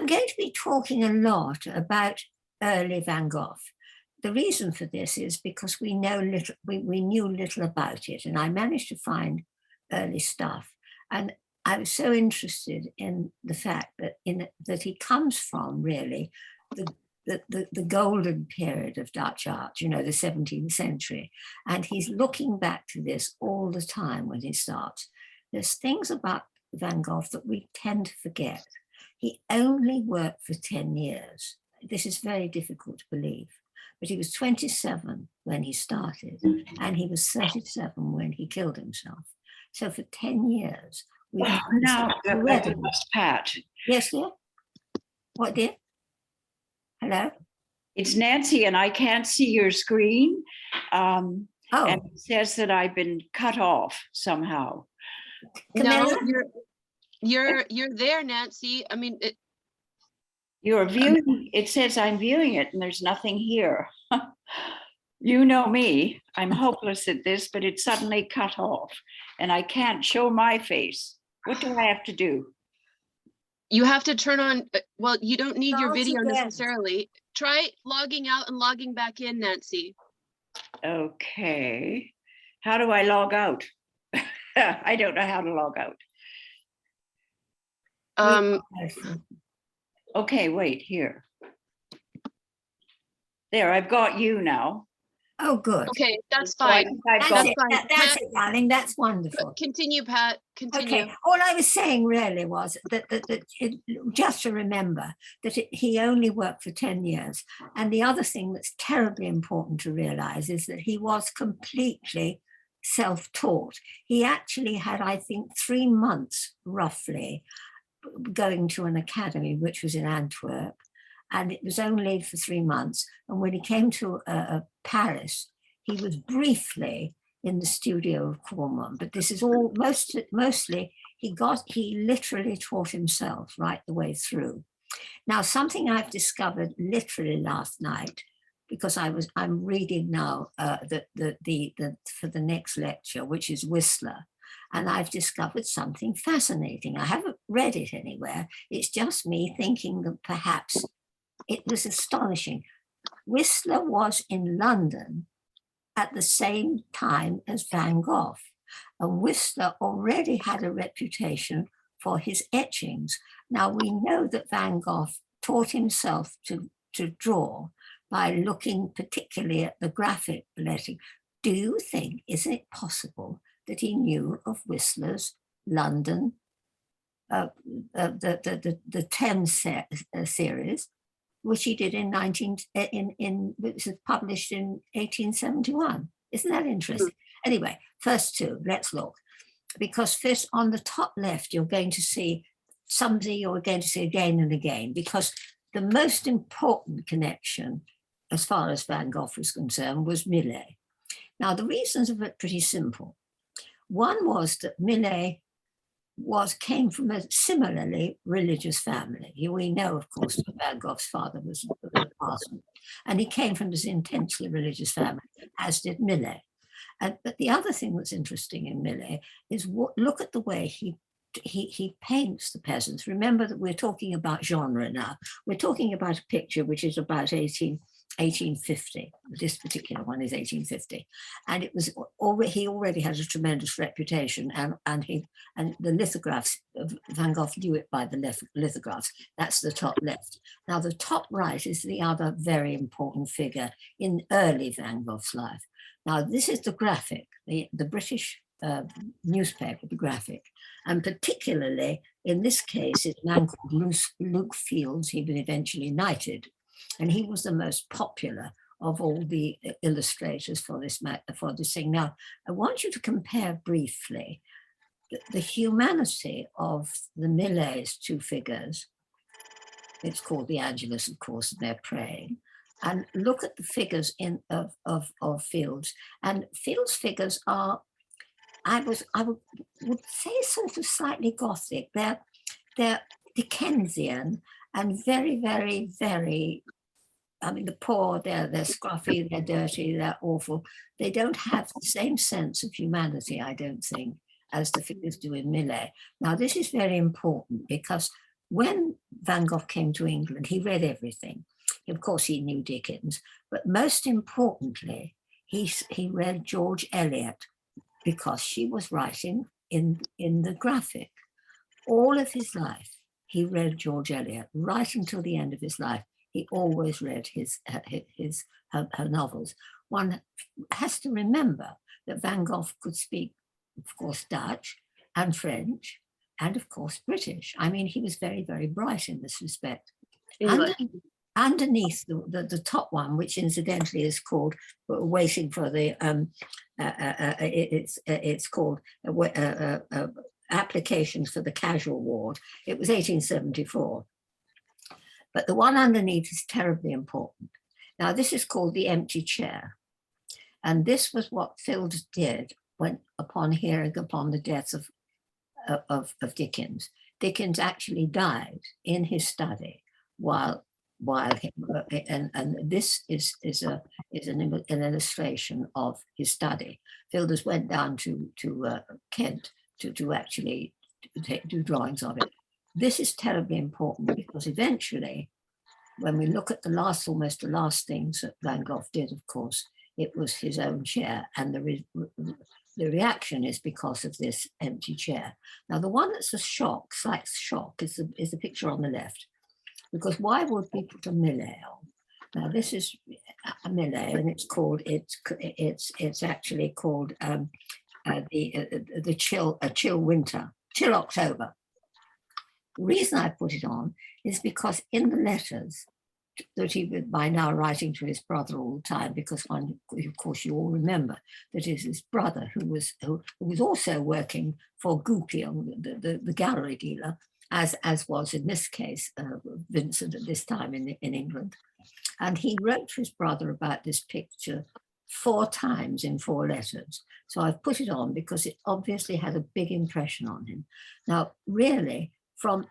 I'm going to be talking a lot about early Van Gogh. The reason for this is because we knew little about it, and I managed to find early stuff. And I was so interested in the fact that he comes from really the golden period of Dutch art, the 17th century. And he's looking back to this all the time when he starts. There's things about Van Gogh that we tend to forget. He only worked for 10 years. This is very difficult to believe. But he was 27 when he started, and he was 37 when he killed himself. So for 10 years, we've now Pat. Yes, dear? What, dear? Hello? It's Nancy, and I can't see your screen. And it says that I've been cut off somehow. No, you're there, Nancy. I mean, you're viewing. It says I'm viewing it, and there's nothing here. You know me. I'm hopeless at this, but it's suddenly cut off, and I can't show my face. What do I have to do? You have to turn on. Well, you don't need your video necessarily. Try logging out and logging back in, Nancy. Okay. How do I log out? I don't know how to log out. Okay, wait, here. There, I've got you now. Oh, good. Okay, that's fine. That's it, darling. That's wonderful. Continue, Pat. Continue. Okay. All I was saying really was that just to remember that he only worked for 10 years. And the other thing that's terribly important to realize is that he was completely self-taught. He actually had, I think, 3 months roughly going to an academy, which was in Antwerp. And it was only for 3 months. And when he came to Paris, he was briefly in the studio of Courtauld. But this is all mostly he literally taught himself right the way through. Now, something I've discovered literally last night, because I'm reading now for the next lecture, which is Whistler. And I've discovered something fascinating. I haven't read it anywhere. It's just me thinking that perhaps it was astonishing. Whistler was in London at the same time as Van Gogh. And Whistler already had a reputation for his etchings. Now we know that Van Gogh taught himself to draw by looking particularly at the graphic letting. Do you think, is it possible that he knew of Whistler's London, the Thames series, which he did which was published in 1871. Isn't that interesting? Anyway, first two, let's look. Because first on the top left, you're going to see somebody you're going to see again and again, because the most important connection, as far as Van Gogh was concerned, was Millet. Now, the reasons are pretty simple. One was that Millet came from a similarly religious family. We know, of course, that Van Gogh's father was a parson, and he came from this intensely religious family, as did Millet. But the other thing that's interesting in Millet is look at the way he paints the peasants. Remember that we're talking about genre now. We're talking about a picture which is about 1850. This particular one is 1850, and it was he already had a tremendous reputation, and the lithographs of Van Gogh knew it by the lithographs. That's the top left. Now the top right is the other very important figure in early Van Gogh's life. Now this is the graphic, the British newspaper, the graphic, and particularly in this case, it's a man called Luke Fields. He was eventually knighted. And he was the most popular of all the illustrators for this thing. Now, I want you to compare briefly the humanity of the Millet's two figures. It's called the Angelus, of course, and they're praying. And look at the figures of Fields. And Fields' figures are, I would say, sort of slightly Gothic. They're Dickensian and very, very, very, I mean, the poor, they're scruffy, they're dirty, they're awful. They don't have the same sense of humanity, I don't think, as the figures do in Millet. Now, this is very important because when Van Gogh came to England, he read everything. Of course, he knew Dickens, but most importantly, he read George Eliot, because she was writing in the graphic. All of his life, he read George Eliot right until the end of his life. He always read her novels. One has to remember that Van Gogh could speak, of course, Dutch and French, and of course, British. I mean, he was very, very bright in this respect. Underneath the top one, which incidentally is called waiting for the it's called applications for the casual ward. It was 1874, but the one underneath is terribly important. Now this is called the empty chair, and this was what Fielders did when, upon hearing upon the death of Dickens. Dickens actually died in his study while and this is an illustration of his study. Fielders went down to Kent to actually do drawings of it. This is terribly important because eventually, when we look at almost the last things that Van Gogh did, of course, it was his own chair, and the reaction is because of this empty chair. Now, the one that's a shock, slight shock, is the picture on the left. Because why would we put a Millet on? Now this is a Millet, and it's actually called the chill winter, chill October. The reason I put it on is because in the letters that he was by now writing to his brother all the time, because of course you all remember that it is his brother who was also working for Goupil, the gallery dealer, as was in this case Vincent at this time in England. And he wrote to his brother about this picture 4 times in 4 letters. So I've put it on because it obviously had a big impression on him. Now, really, from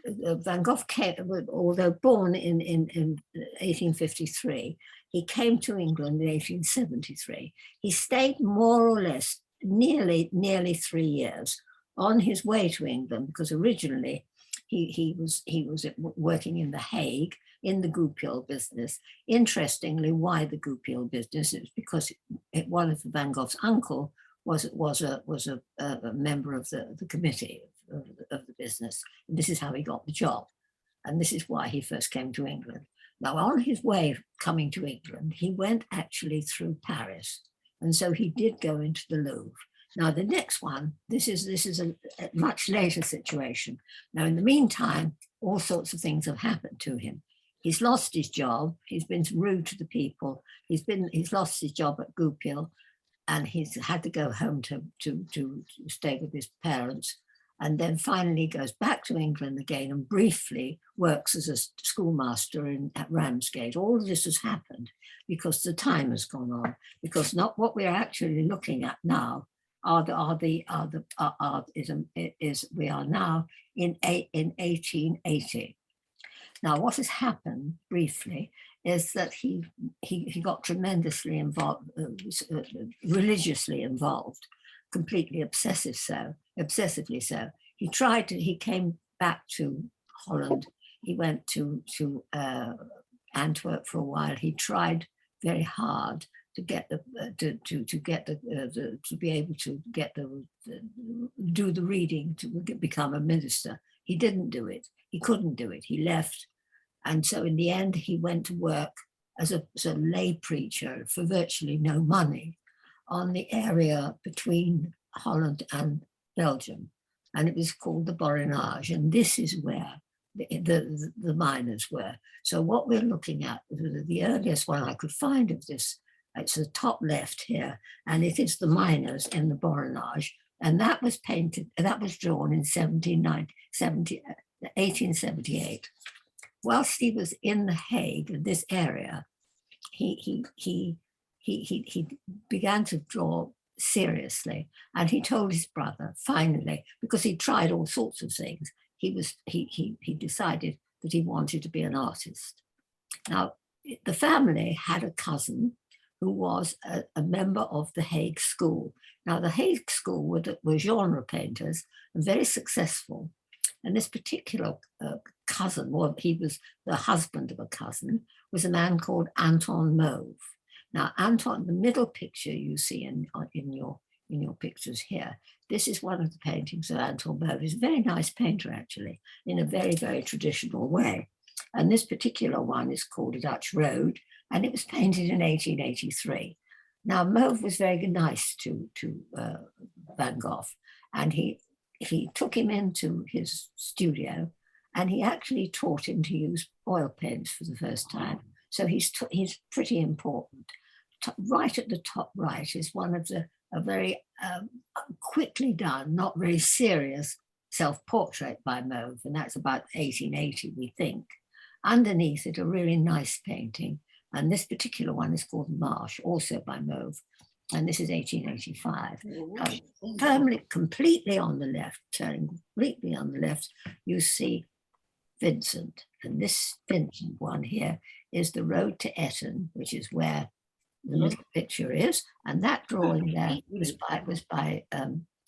Van Gogh came, although born in 1853, he came to England in 1873. He stayed more or less nearly 3 years on his way to England, because originally he was working in The Hague in the Goupil business. Interestingly, why the Goupil business? It was because one of Van Gogh's uncle was a member of the committee of the business. And this is how he got the job, and this is why he first came to England. Now, on his way coming to England, he went actually through Paris, and so he did go into the Louvre. Now, the next one, this is a much later situation. Now, in the meantime, all sorts of things have happened to him. He's lost his job. He's been rude to the people. He's lost his job at Goupil, and he's had to go home to stay with his parents. And then finally goes back to England again and briefly works as a schoolmaster at Ramsgate. All of this has happened because the time has gone on. Because not what we're actually looking at now we are now in 1880. Now, what has happened briefly is that he got tremendously involved, religiously involved, completely obsessively so. He came back to Holland. He went to Antwerp for a while. He tried very hard to get to be able to do the reading to become a minister. He didn't do it. He couldn't do it. He left, and so in the end he went to work as a lay preacher for virtually no money on the area between Holland and Belgium, and it was called the Boronage, and this is where the miners were. So what we're looking at, the earliest one I could find of this, it's the top left here, and it is the miners in the Boronage, and that was drawn in 1878. Whilst he was in The Hague, in this area, he began to draw seriously, and he told his brother finally, because he tried all sorts of things, he decided that he wanted to be an artist. Now, the family had a cousin who was a member of the Hague School. Now, the Hague School were genre painters and very successful. And this particular cousin, or he was the husband of a cousin, was a man called Anton Mauve. Now, Anton, the middle picture you see in your pictures here, this is one of the paintings of Anton Mauve. He's a very nice painter, actually, in a very, very traditional way. And this particular one is called A Dutch Road, and it was painted in 1883. Now, Mauve was very nice to Van Gogh, and he took him into his studio, and he actually taught him to use oil paints for the first time. So he's pretty important. Right at the top right is one of a very quickly done, not very serious self-portrait by Mauve, and that's about 1880, we think. Underneath it, a really nice painting, and this particular one is called Marsh, also by Mauve, and this is 1885. Firmly, completely on the left, turning completely on the left, you see Vincent, and this Vincent one here is the road to Eton, which is where the middle picture is, and that drawing there was by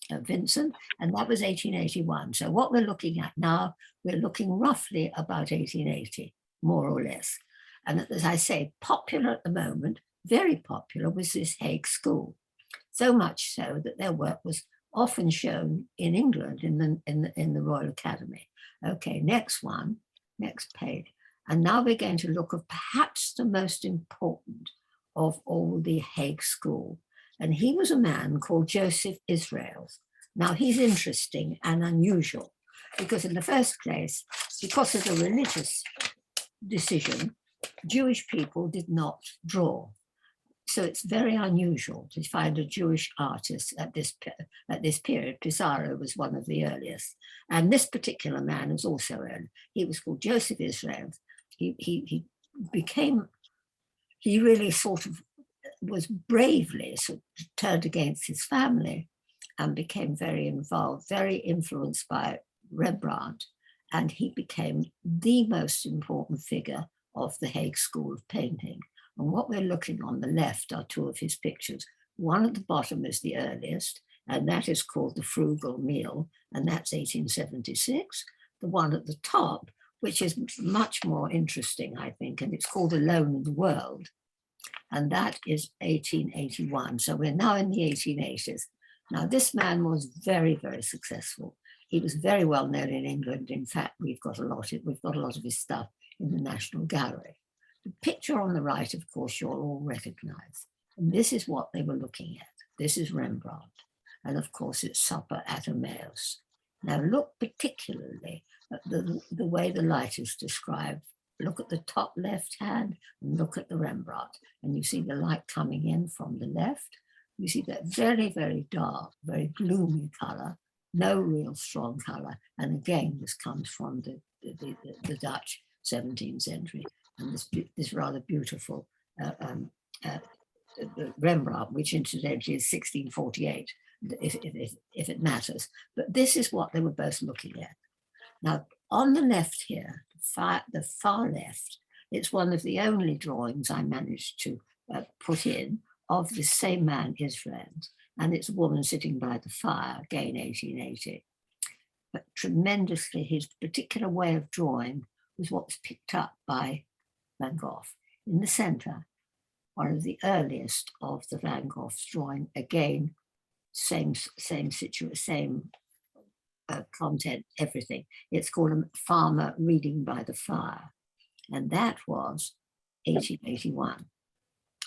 Vincent, and that was 1881. So what we're looking at now, we're looking roughly about 1880, more or less. And as I say, popular at the moment, very popular, was this Hague School. So much so that their work was often shown in England in the Royal Academy. Okay, next page. And now we're going to look at perhaps the most important of all the Hague School. And he was a man called Joseph Israels. Now he's interesting and unusual because in the first place, because of the religious decision, Jewish people did not draw. So it's very unusual to find a Jewish artist at this period. Pissarro was one of the earliest. And this particular man was also early. He was called Joseph Israels. He really sort of was bravely sort of turned against his family and became very involved, very influenced by Rembrandt. And he became the most important figure of the Hague School of Painting. And what we're looking on the left are two of his pictures. One at the bottom is the earliest, and that is called The Frugal Meal, and that's 1876. The one at the top, which is much more interesting, I think, and it's called Alone in the World, and that is 1881. So we're now in the 1880s. Now, this man was very, very successful. He was very well known in England. In fact, we've got a lot of his stuff in the National Gallery. The picture on the right, of course, you'll all recognize. And this is what they were looking at. This is Rembrandt. And of course, it's Supper at Emmaus. Now look particularly at the way the light is described. Look at the top left hand and look at the Rembrandt. And you see the light coming in from the left. You see that very, very dark, very gloomy color, no real strong color. And again, this comes from the Dutch 17th century. And this rather beautiful Rembrandt, which incidentally is 1648, if it matters. But this is what they were both looking at. Now, on the left here, the far left, it's one of the only drawings I managed to put in of the same man, Israels, and it's a woman sitting by the fire, again 1880. But tremendously, his particular way of drawing was what was picked up by Van Gogh. In the center, one of the earliest of the Van Gogh's drawing, again, same content, everything. It's called A Farmer Reading by the Fire, and that was 1881.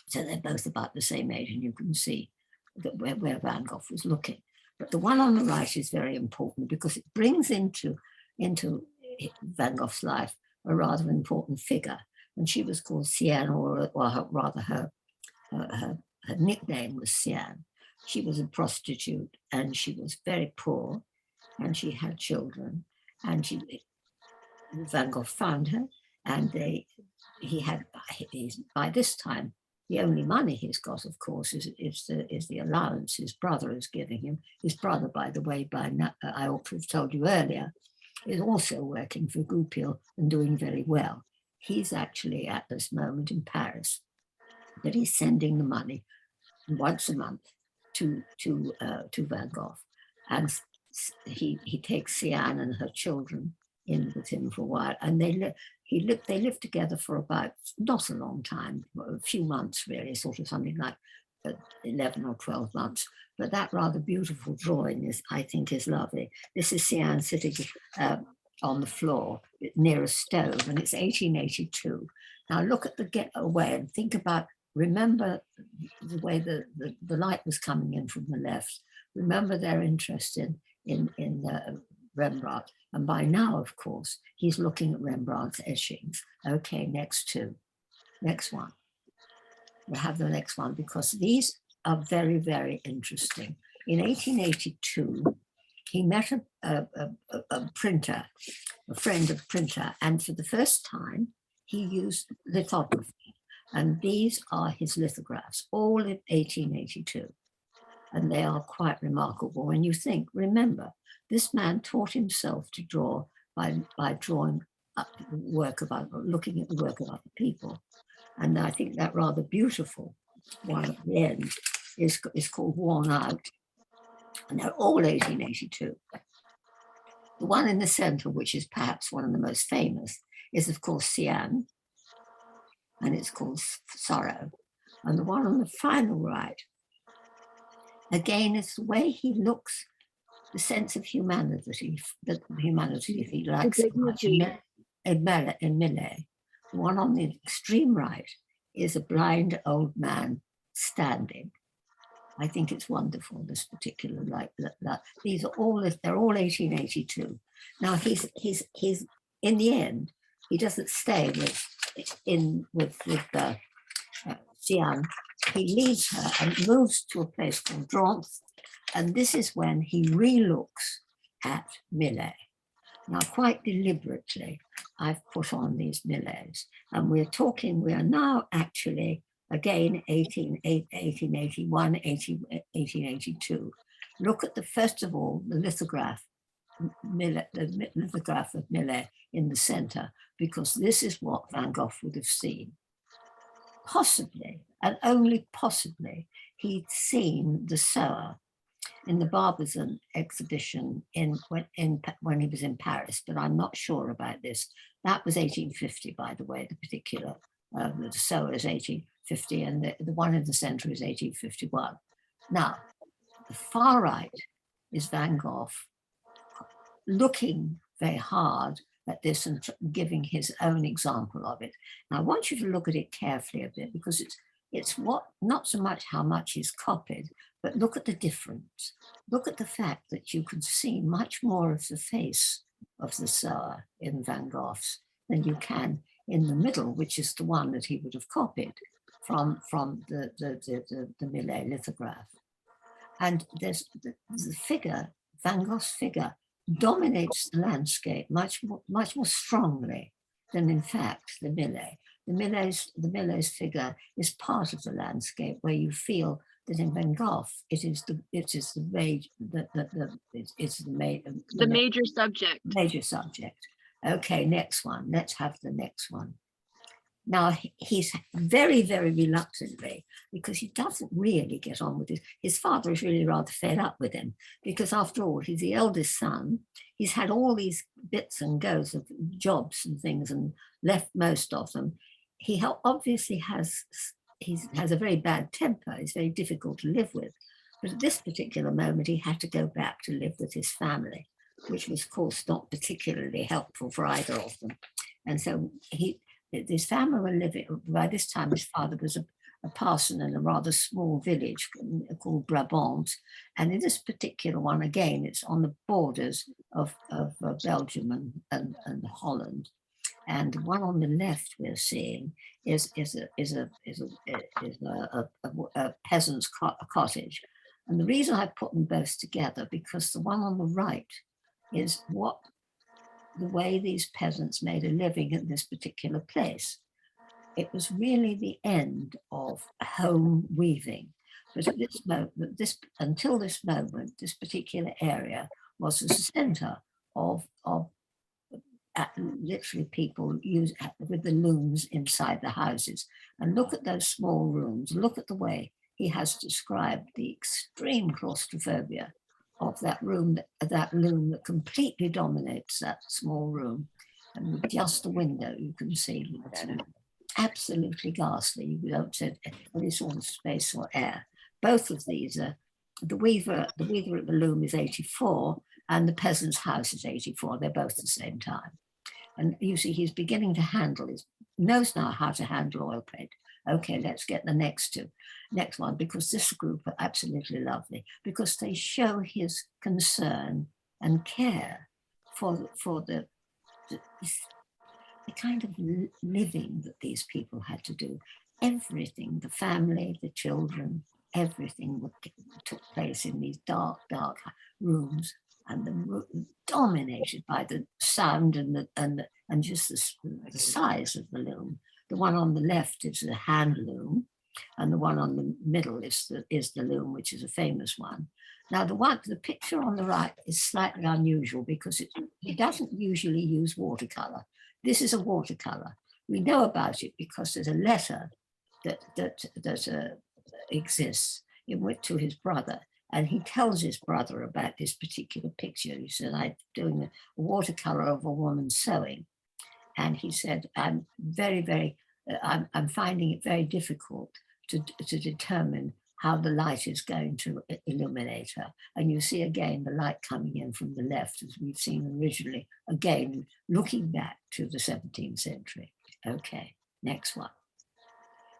So they're both about the same age, and you can see that where Van Gogh was looking. But the one on the right is very important because it brings into Van Gogh's life a rather important figure. And she was called Sian, or rather her nickname was Sian. She was a prostitute and she was very poor and she had children. And Van Gogh found her, and by this time, the only money he's got, of course, is the allowance his brother is giving him. His brother, by the way, I ought to have told you earlier, is also working for Goupil and doing very well. He's actually at this moment in Paris, but he's sending the money once a month to Van Gogh. And he takes Sian and her children in with him for a while, and they lived together for about not a long time, a few months really, sort of something like 11 or 12 months. But that rather beautiful drawing is, I think, is lovely. This is Sian sitting on the floor near a stove, and it's 1882. Now look at the getaway and think about, remember the way the light was coming in from the left. Remember their interest in Rembrandt. And by now, of course, he's looking at Rembrandt's etchings. Okay, next one. We'll have the next one, because these are very, very interesting. In 1882, he met a printer, a friend of printer, and for the first time, he used lithography. And these are his lithographs, all in 1882. And they are quite remarkable when you think, remember, this man taught himself to draw by drawing up the work of looking at the work of other people. And I think that rather beautiful one at the end is called Worn Out. And they're all 1882. The one in the center, which is perhaps one of the most famous, is of course Sian, and it's called Sorrow. And the one on the final right, again, it's the way he looks, the sense of humanity, if he likes so much. In Millet, the one on the extreme right is a blind old man standing. I think it's wonderful, this particular that. These are all, they're all 1882. Now he's in the end, he doesn't stay with Sian. He leaves her and moves to a place called Drances, and this is when he re-looks at Millet. Now, quite deliberately, I've put on these Millets, and we are now actually, again, 1881, 1882. Look at first of all, the lithograph of Millet in the center, because this is what Van Gogh would have seen. Possibly, and only possibly, he'd seen the Sower in the Barbizon exhibition when he was in Paris, but I'm not sure about this. That was 1850, by the way, the particular, the Sower is 1850, and the one in the center is 1851. Now, the far right is Van Gogh looking very hard at this and giving his own example of it. Now, I want you to look at it carefully a bit, because it's not so much how much he's copied, but look at the difference. Look at the fact that you can see much more of the face of the Sower in Van Gogh's than you can in the middle, which is the one that he would have copied from the Millet lithograph. And there's the figure, Van Gogh's figure, dominates the landscape much more strongly than, in fact, the Millet. The Millet's figure is part of the landscape, where you feel that in Van Gogh it is the major subject. Major subject. Okay, next one. Let's have the next one. Now, he's very, very reluctantly, because he doesn't really get on with it. His father is really rather fed up with him, because after all, he's the eldest son. He's had all these bits and goes of jobs and things and left most of them. He obviously has a very bad temper. He's very difficult to live with. But at this particular moment, he had to go back to live with his family, which was, of course, not particularly helpful for either of them. And so his family were living, by this time his father was a parson in a rather small village called Brabant. And in this particular one, again, it's on the borders of Belgium and Holland. And the one on the left we're seeing is a peasant's cottage. And the reason I put them both together, because the one on the right is the way these peasants made a living in this particular place. It was really the end of home weaving. But at this moment, until this moment, this particular area was the center of literally people with the looms inside the houses. And look at those small rooms. Look at the way he has described the extreme claustrophobia of that room, that loom that completely dominates that small room. And with just the window, you can see it's absolutely ghastly. You don't see any sort of space or air. Both of these are, the weaver at the loom is 84, and the peasant's house is 84. They're both the same time. And you see, he's beginning to handle, he knows now how to handle oil paint. Okay, let's get the next one, because this group are absolutely lovely, because they show his concern and care for the kind of living that these people had to do. Everything, the family, the children, everything took place in these dark, dark rooms, and the room dominated by the sound and just the size of the loom. The one on the left is the hand loom, and the one on the middle is the loom, which is a famous one. Now, the picture on the right is slightly unusual because he doesn't usually use watercolor. This is a watercolor. We know about it because there's a letter that exists to his brother, and he tells his brother about this particular picture. He said, "I'm doing a watercolor of a woman sewing," and he said, "I'm I'm finding it very difficult to determine how the light is going to illuminate her." And you see again the light coming in from the left, as we've seen originally, again looking back to the 17th century. Okay, next one.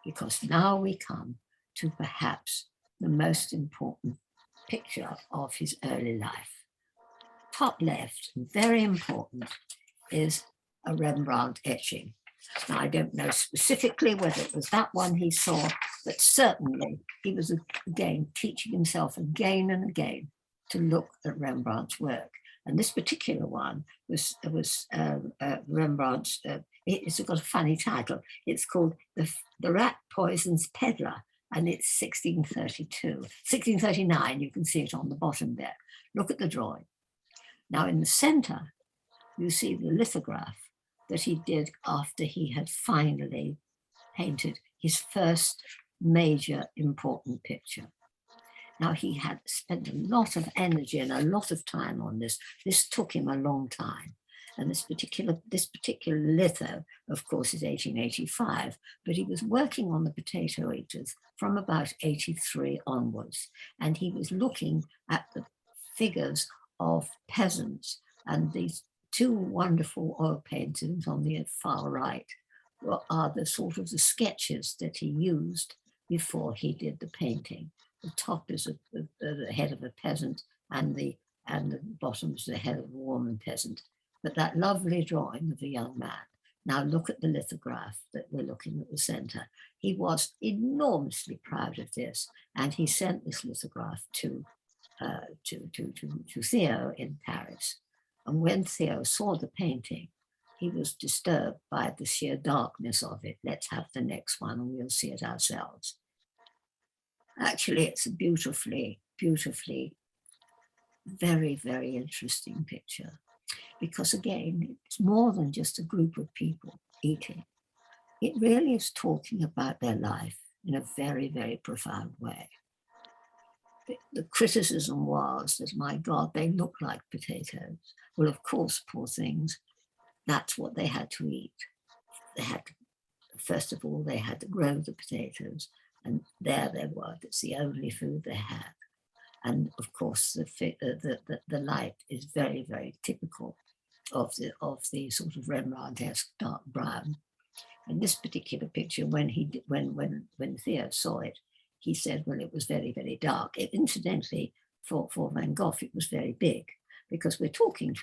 Because now we come to perhaps the most important picture of his early life. Top left, very important, is a Rembrandt etching. Now, I don't know specifically whether it was that one he saw, but certainly he was again teaching himself again and again to look at Rembrandt's work. And this particular one was Rembrandt's, it's got a funny title. It's called The Rat Poisons Peddler, and it's 1639. You can see it on the bottom there. Look at the drawing. Now, in the center, you see the lithograph that he did after he had finally painted his first major important picture. Now, he had spent a lot of energy and a lot of time on this. This took him a long time. And this particular litho, of course, is 1885, but he was working on the Potato Eaters from about 83 onwards. And he was looking at the figures of peasants, and these two wonderful oil paintings on the far right are the sort of the sketches that he used before he did the painting. The top is the head of a peasant, and the bottom is the head of a woman peasant. But that lovely drawing of a young man. Now look at the lithograph that we're looking at the center. He was enormously proud of this, and he sent this lithograph to Theo in Paris. And when Theo saw the painting, he was disturbed by the sheer darkness of it. Let's have the next one and we'll see it ourselves. Actually, it's a beautifully, very, very interesting picture. Because again, it's more than just a group of people eating. It really is talking about their life in a very, very profound way. The criticism was that, my God, they look like potatoes. Well, of course, poor things, that's what they had to eat. They had to, first of all, they had to grow the potatoes, and there they were. That's the only food they had. And of course, the light is very, very typical of the sort of Rembrandt-esque dark brown. And this particular picture, when Theo saw it, he said, well, it was very, very dark. Incidentally, for Van Gogh, it was very big, because we're talking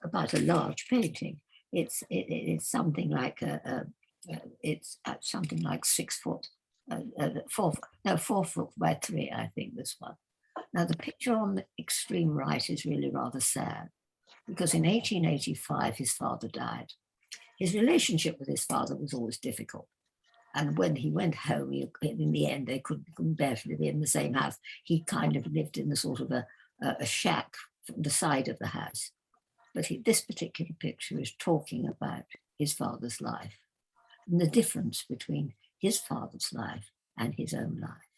about a large painting. It's something like something like 6 foot, 4 foot by 3, I think, this one. Now, the picture on the extreme right is really rather sad, because in 1885, his father died. His relationship with his father was always difficult. And when he went home, in the end, they couldn't bear to live in the same house. He kind of lived in the sort of a shack from the side of the house. But this particular picture is talking about his father's life and the difference between his father's life and his own life.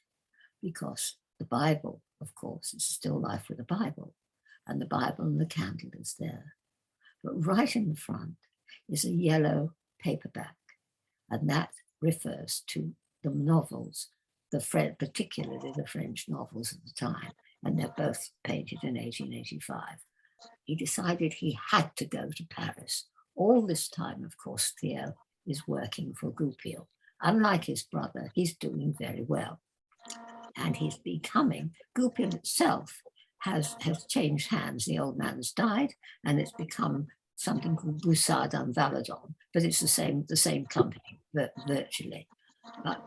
Because the Bible, of course, is still life with the Bible. and the Bible and the candle is there. But right in the front is a yellow paperback, and that refers to the novels, particularly the French novels at the time, and they're both painted in 1885. He decided he had to go to Paris. All this time, of course, Theo is working for Goupil. Unlike his brother, he's doing very well. And he's becoming, Goupil itself has changed hands. The old man's died, and it's become something called Broussard and Valadon, but it's the same company virtually. But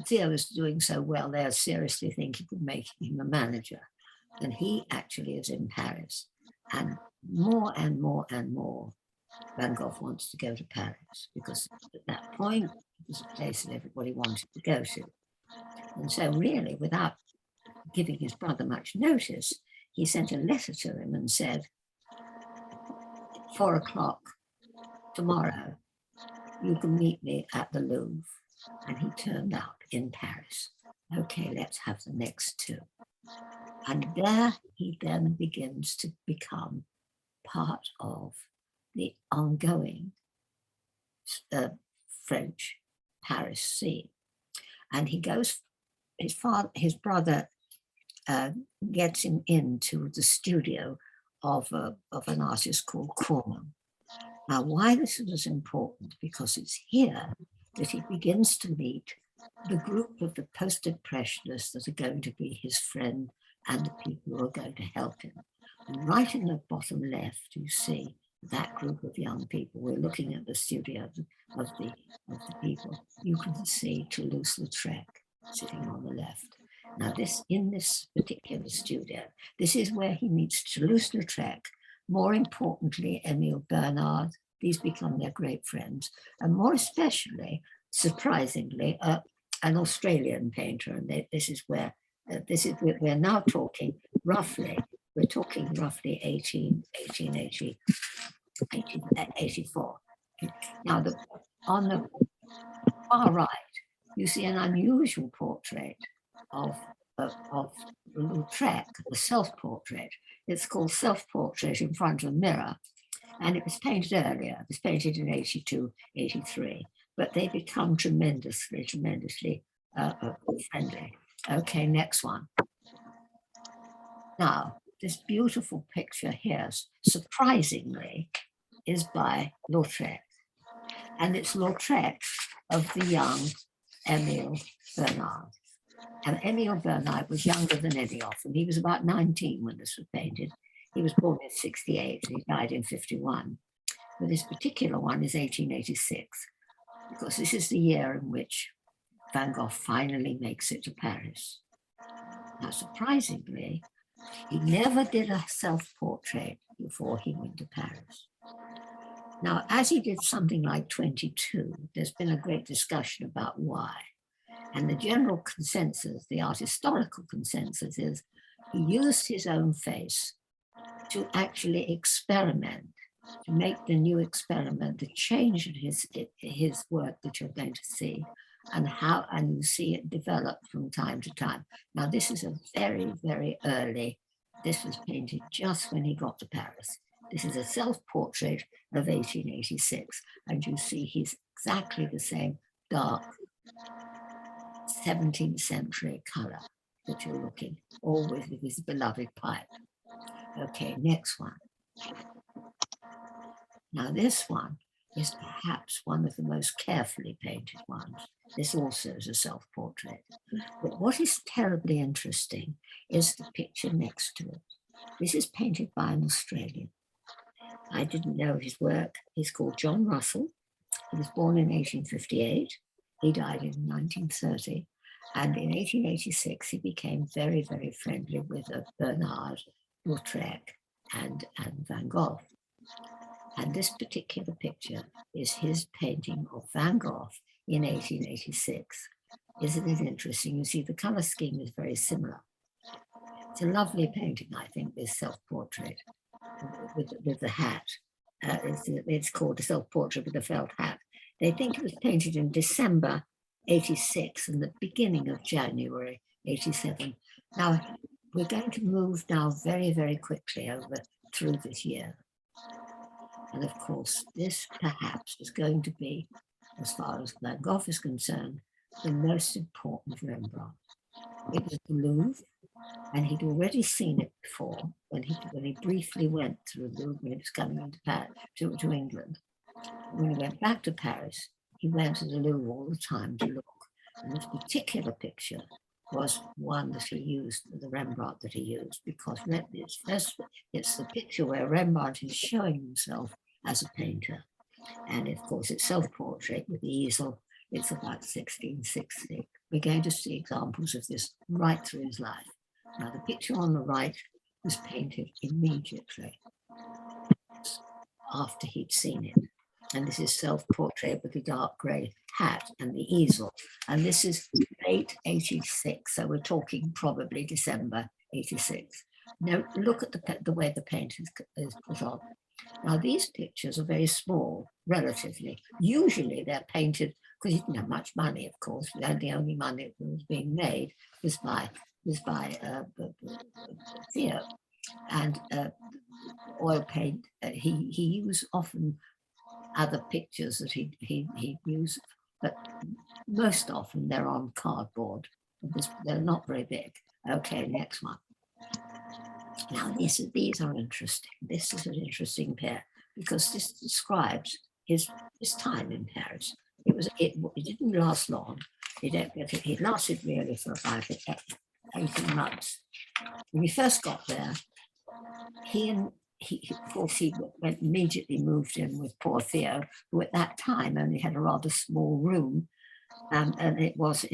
Theo is doing so well, they're seriously thinking of making him a manager. And he actually is in Paris. And more and more and more, Van Gogh wants to go to Paris, because at that point, it was a place that everybody wanted to go to. And so really, without giving his brother much notice, he sent a letter to him and said, 4 o'clock tomorrow, you can meet me at the Louvre. And he turned up in Paris. Okay, let's have the next two. And there he then begins to become part of the ongoing French Paris scene. And he goes, his brother gets him into the studio of an artist called Courtauld. Now, why this is important? Because it's here that he begins to meet the group of the post-impressionists that are going to be his friend and the people who are going to help him. And right in the bottom left, you see that group of young people. We're looking at the studio of the people. You can see Toulouse-Lautrec sitting on the left. Now, in this particular studio, this is where he meets Toulouse-Lautrec, more importantly, Emile Bernard. These become their great friends, and more especially, surprisingly, an Australian painter. And this is where we're now talking roughly. We're talking roughly 1884. Now, on the far right, you see an unusual portrait of Lautrec, a self-portrait. It's called Self-Portrait in Front of a Mirror. And it was painted earlier. It was painted in 82, 83. But they become tremendously friendly. Okay, next one. Now, this beautiful picture here, surprisingly, is by Lautrec. And it's Lautrec of the young Emile Bernard. And Emile Bernard was younger than any of them. He was about 19 when this was painted. He was born in 68 and he died in 51. But this particular one is 1886, because this is the year in which Van Gogh finally makes it to Paris. Now, surprisingly, he never did a self-portrait before he went to Paris. Now, as he did something like 22, there's been a great discussion about why. And the general consensus, the art historical consensus, is he used his own face to actually experiment, to make the new experiment, the change in his work that you're going to see, and you see it develop from time to time. Now, this is a very, very early, this was painted just when he got to Paris. This is a self-portrait of 1886, and you see he's exactly the same dark 17th century color that you're looking, always with his beloved pipe. Okay, next one. Now, this one is perhaps one of the most carefully painted ones. This also is a self-portrait. But what is terribly interesting is the picture next to it. This is painted by an Australian. I didn't know his work. He's called John Russell. He was born in 1858. He died in 1930. And in 1886, he became very, very friendly with Bernard, Lautrec, and Van Gogh. And this particular picture is his painting of Van Gogh in 1886. Isn't it interesting? You see, the color scheme is very similar. It's a lovely painting, I think, this self-portrait with the hat. It's called a self-portrait with a felt hat. They think it was painted in December 86 and the beginning of January 87. Now, we're going to move now very, very quickly over through this year. And of course, this perhaps is going to be, as far as Van Gogh is concerned, the most important Rembrandt. It was the Louvre, and he'd already seen it before when he briefly went through the Louvre when he was coming into Paris, to England. When he went back to Paris, he went to the Louvre all the time to look. And this particular picture was one that he used, the Rembrandt that he used, because it's the picture where Rembrandt is showing himself as a painter. And of course, it's self-portrait with the easel. It's about 1660. We're going to see examples of this right through his life. Now, the picture on the right was painted immediately after he'd seen it. And this is self-portrait with the dark grey hat and the easel. And this is late 86, so we're talking probably December 86. Now, look at the way the paint is put on. Now, these pictures are very small, relatively. Usually they're painted, because you didn't have much money, of course. The only money that was being made was by Theo. And oil paint, he used often other pictures that he'd use, but most often they're on cardboard. They're not very big. Okay, next one. Now these are interesting. This is an interesting pair because this describes his time in Paris. It didn't last long. It lasted really for about 18 months. When he first got there, he of course, he immediately moved in with poor Theo, who at that time only had a rather small room, and it was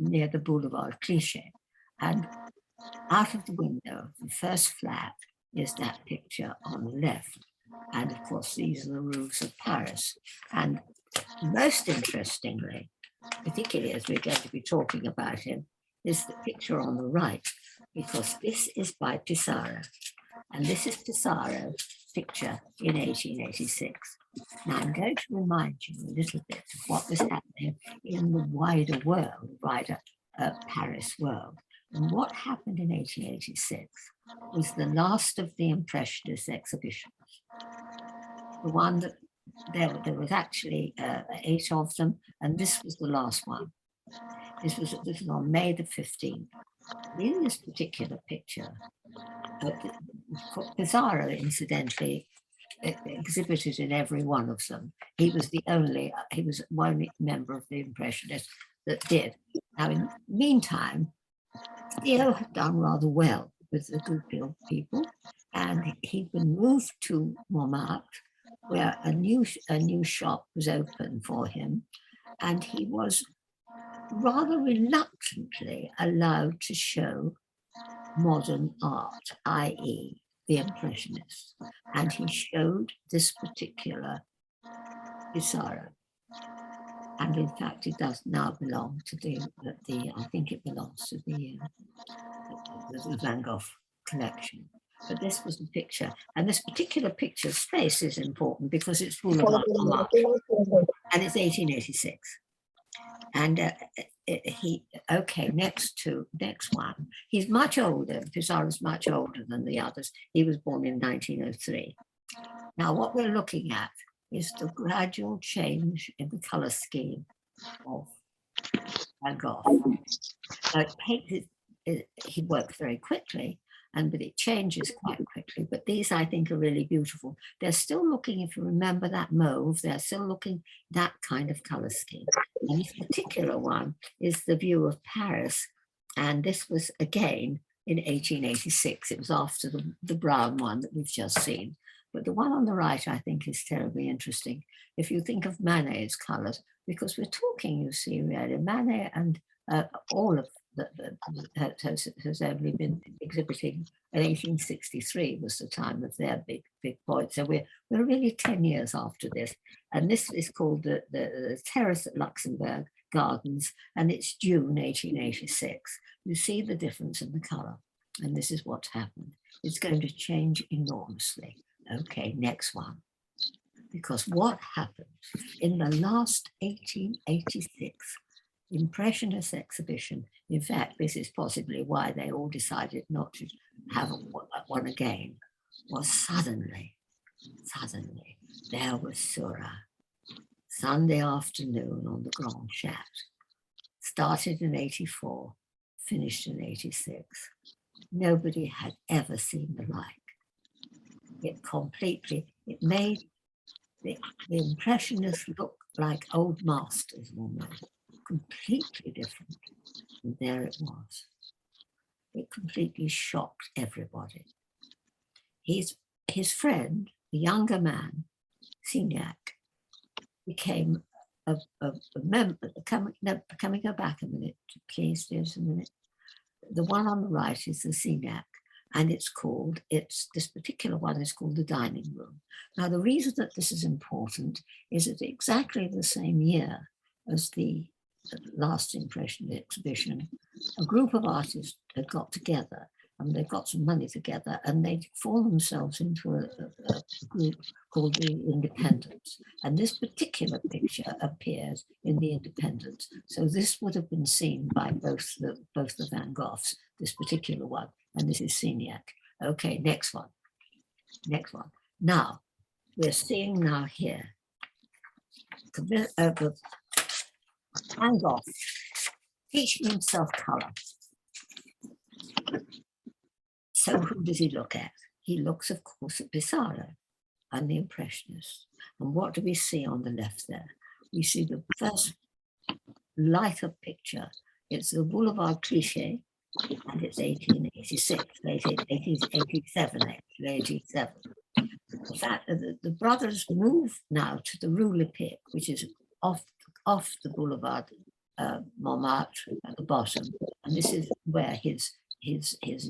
near the Boulevard Clichy. And out of the window, the first flat is that picture on the left. And of course, these are the roofs of Paris. And most interestingly, particularly as we're going to be talking about him, is the picture on the right, because this is by Pissarro. And this is Pissarro's picture in 1886. Now, I'm going to remind you a little bit of what was happening in the wider world, wider Paris world. And what happened in 1886 was the last of the Impressionist exhibitions. The one that there was actually 8 of them, and this was the last one. This was on May the 15th. In this particular picture, Pissarro, incidentally, exhibited in every one of them. He was one member of the Impressionists that did. Now, in the meantime, Theo had done rather well with the Goupil people, and he'd been moved to Montmartre, where a new shop was open for him, and he was rather reluctantly allowed to show modern art, i.e. the Impressionists. And he showed this particular Pissarro. And in fact, it does now belong to I think it belongs to the Van Gogh collection. But this was the picture. And this particular picture's space is important because it's full of art. And it's 1886. And next one. He's much older. Pissarro's much older than the others. He was born in 1903. Now, what we're looking at is the gradual change in the color scheme of Van Gogh. Now, he works very quickly, but it changes quite quickly. But these, I think, are really beautiful. They're still looking, if you remember that mauve, they're still looking that kind of color scheme. And this particular one is the view of Paris. And this was, again, in 1886. It was after the brown one that we've just seen. But the one on the right, I think, is terribly interesting. If you think of Manet's colors, because we're talking, you see, really, Manet and all of has only been exhibiting in 1863 was the time of their big point. So we're really 10 years after this. And this is called the Terrace at Luxembourg Gardens, and it's June 1886. You see the difference in the color, and this is what's happened. It's going to change enormously. Okay, next one. Because what happened in the last 1886, Impressionist exhibition, in fact, this is possibly why they all decided not to have one again, was suddenly, there was Seurat, Sunday afternoon on the Grand Chat, started in 84, finished in 86. Nobody had ever seen the like. It made the Impressionists look like old masters almost, completely different. And there it was. It completely shocked everybody. His friend, the younger man, Signac, became a member. Can we go back a minute, please? Just a minute. The one on the right is the Signac, and this particular one is called the dining room. Now, the reason that this is important is that exactly the same year as the last Impression exhibition, a group of artists had got together, and they got some money together, and they formed themselves into a group called the Independents. And this particular picture appears in the Independents. So this would have been seen by both the Van Goghs, this particular one, and this is Signac. Okay, next one. Now, we're seeing now here, Van Gogh teaching himself color. So who does he look at? He looks, of course, at Pissarro and the Impressionists. And what do we see on the left there? We see the first lighter picture. It's the Boulevard Clichy, and it's 1886, 1887, actually, 87. In fact, the brothers move now to the Rue Lepic, which is off the Boulevard Montmartre at the bottom. And this is where his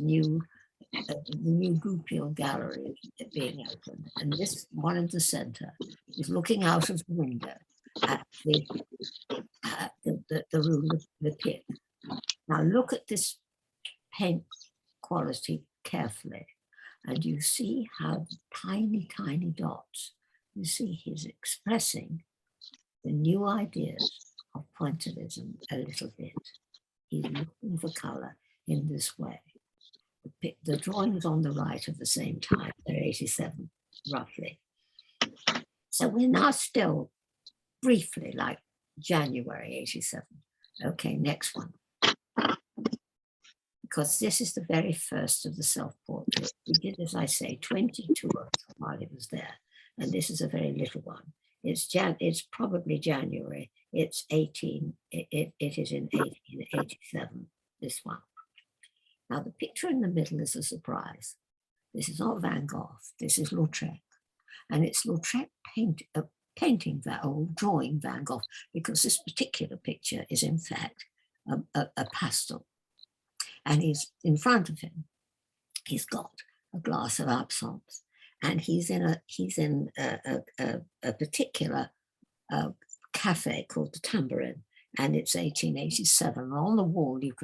new Courtauld Gallery is being opened. And this one in the center is looking out of the window at the Rue Lepic. Now look at this paint quality carefully, and you see how tiny dots, you see he's expressing the new ideas of pointillism a little bit. He's looking for color in this way. The drawings on the right are the same time, they're 87, roughly. So we're now still briefly like January 87. Okay, next one. Because this is the very first of the self-portrait. We did, as I say, 22 of them while he was there. And this is a very little one. It's probably January. It is in 1887, this one. Now the picture in the middle is a surprise. This is not Van Gogh, this is Lautrec. And it's Lautrec painting that old drawing Van Gogh, because this particular picture is in fact a pastel. And he's in front of him, he's got a glass of absinthe, and he's in a particular cafe called the Tambourine, and it's 1887. On the wall you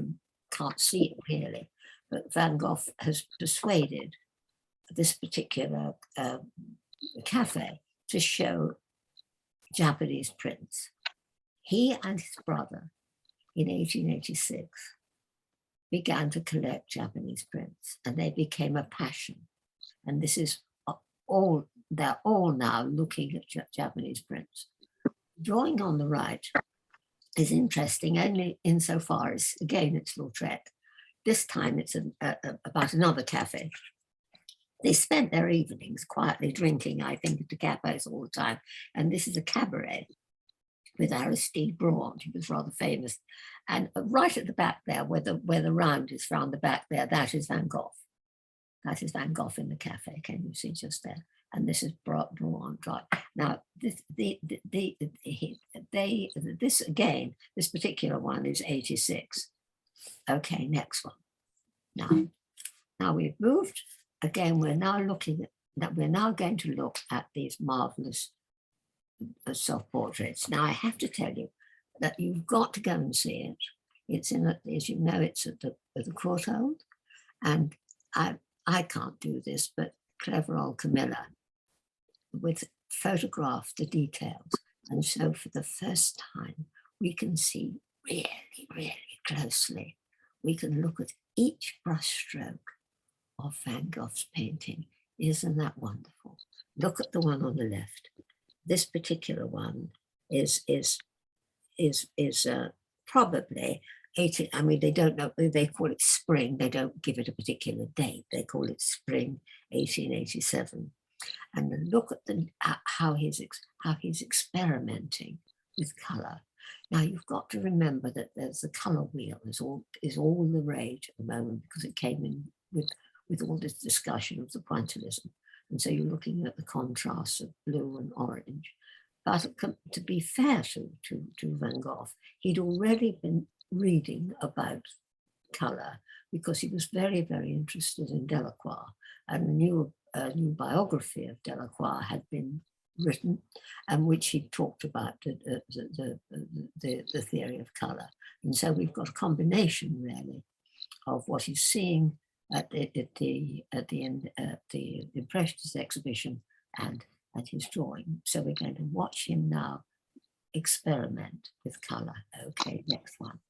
can't see it clearly, but Van Gogh has persuaded this particular cafe to show Japanese prints. He and his brother in 1886 began to collect Japanese prints, and they became a passion. And this is all, they're all now looking at Japanese prints. Drawing on the right is interesting only insofar as, again, it's Lautrec. This time it's about another cafe. They spent their evenings quietly drinking, I think, at the cafes all the time. And this is a cabaret with Aristide Briand, who was rather famous. And right at the back there, where the round is round the back there, that is Van Gogh. That is Van Gogh in the cafe, can you see just there? And this is Briand. Now, this again, this particular one is 86. Okay, next one. Now we've moved. Again, we're now going to look at these marvelous self-portraits. Now, I have to tell you that you've got to go and see it. It's as you know, it's at the Courtauld, and I can't do this, but clever old Camilla with photographed the details. And so for the first time, we can see really, really closely, we can look at each brushstroke of Van Gogh's painting. Isn't that wonderful? Look at the one on the left. This particular one is probably 18. I mean, they don't know. They call it spring. They don't give it a particular date. They call it spring 1887. And look at how he's experimenting with color. Now you've got to remember that there's the color wheel is all the rage at the moment, because it came in with all this discussion of the pointillism. And so you're looking at the contrast of blue and orange. But to be fair to Van Gogh, he'd already been reading about color, because he was very, very interested in Delacroix, and a new biography of Delacroix had been written, and which he talked about the theory of color. And so we've got a combination really of what he's seeing at the Impressionist exhibition and at his drawing. So we're going to watch him now experiment with color. Okay, next one.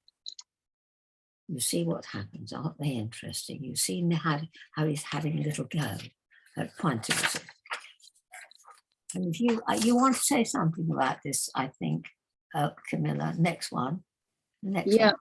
You see what happens, aren't they interesting? You see how he's having a little go at pointillism. And if you want to say something about this, I think, Camilla. Next one. Next Yeah.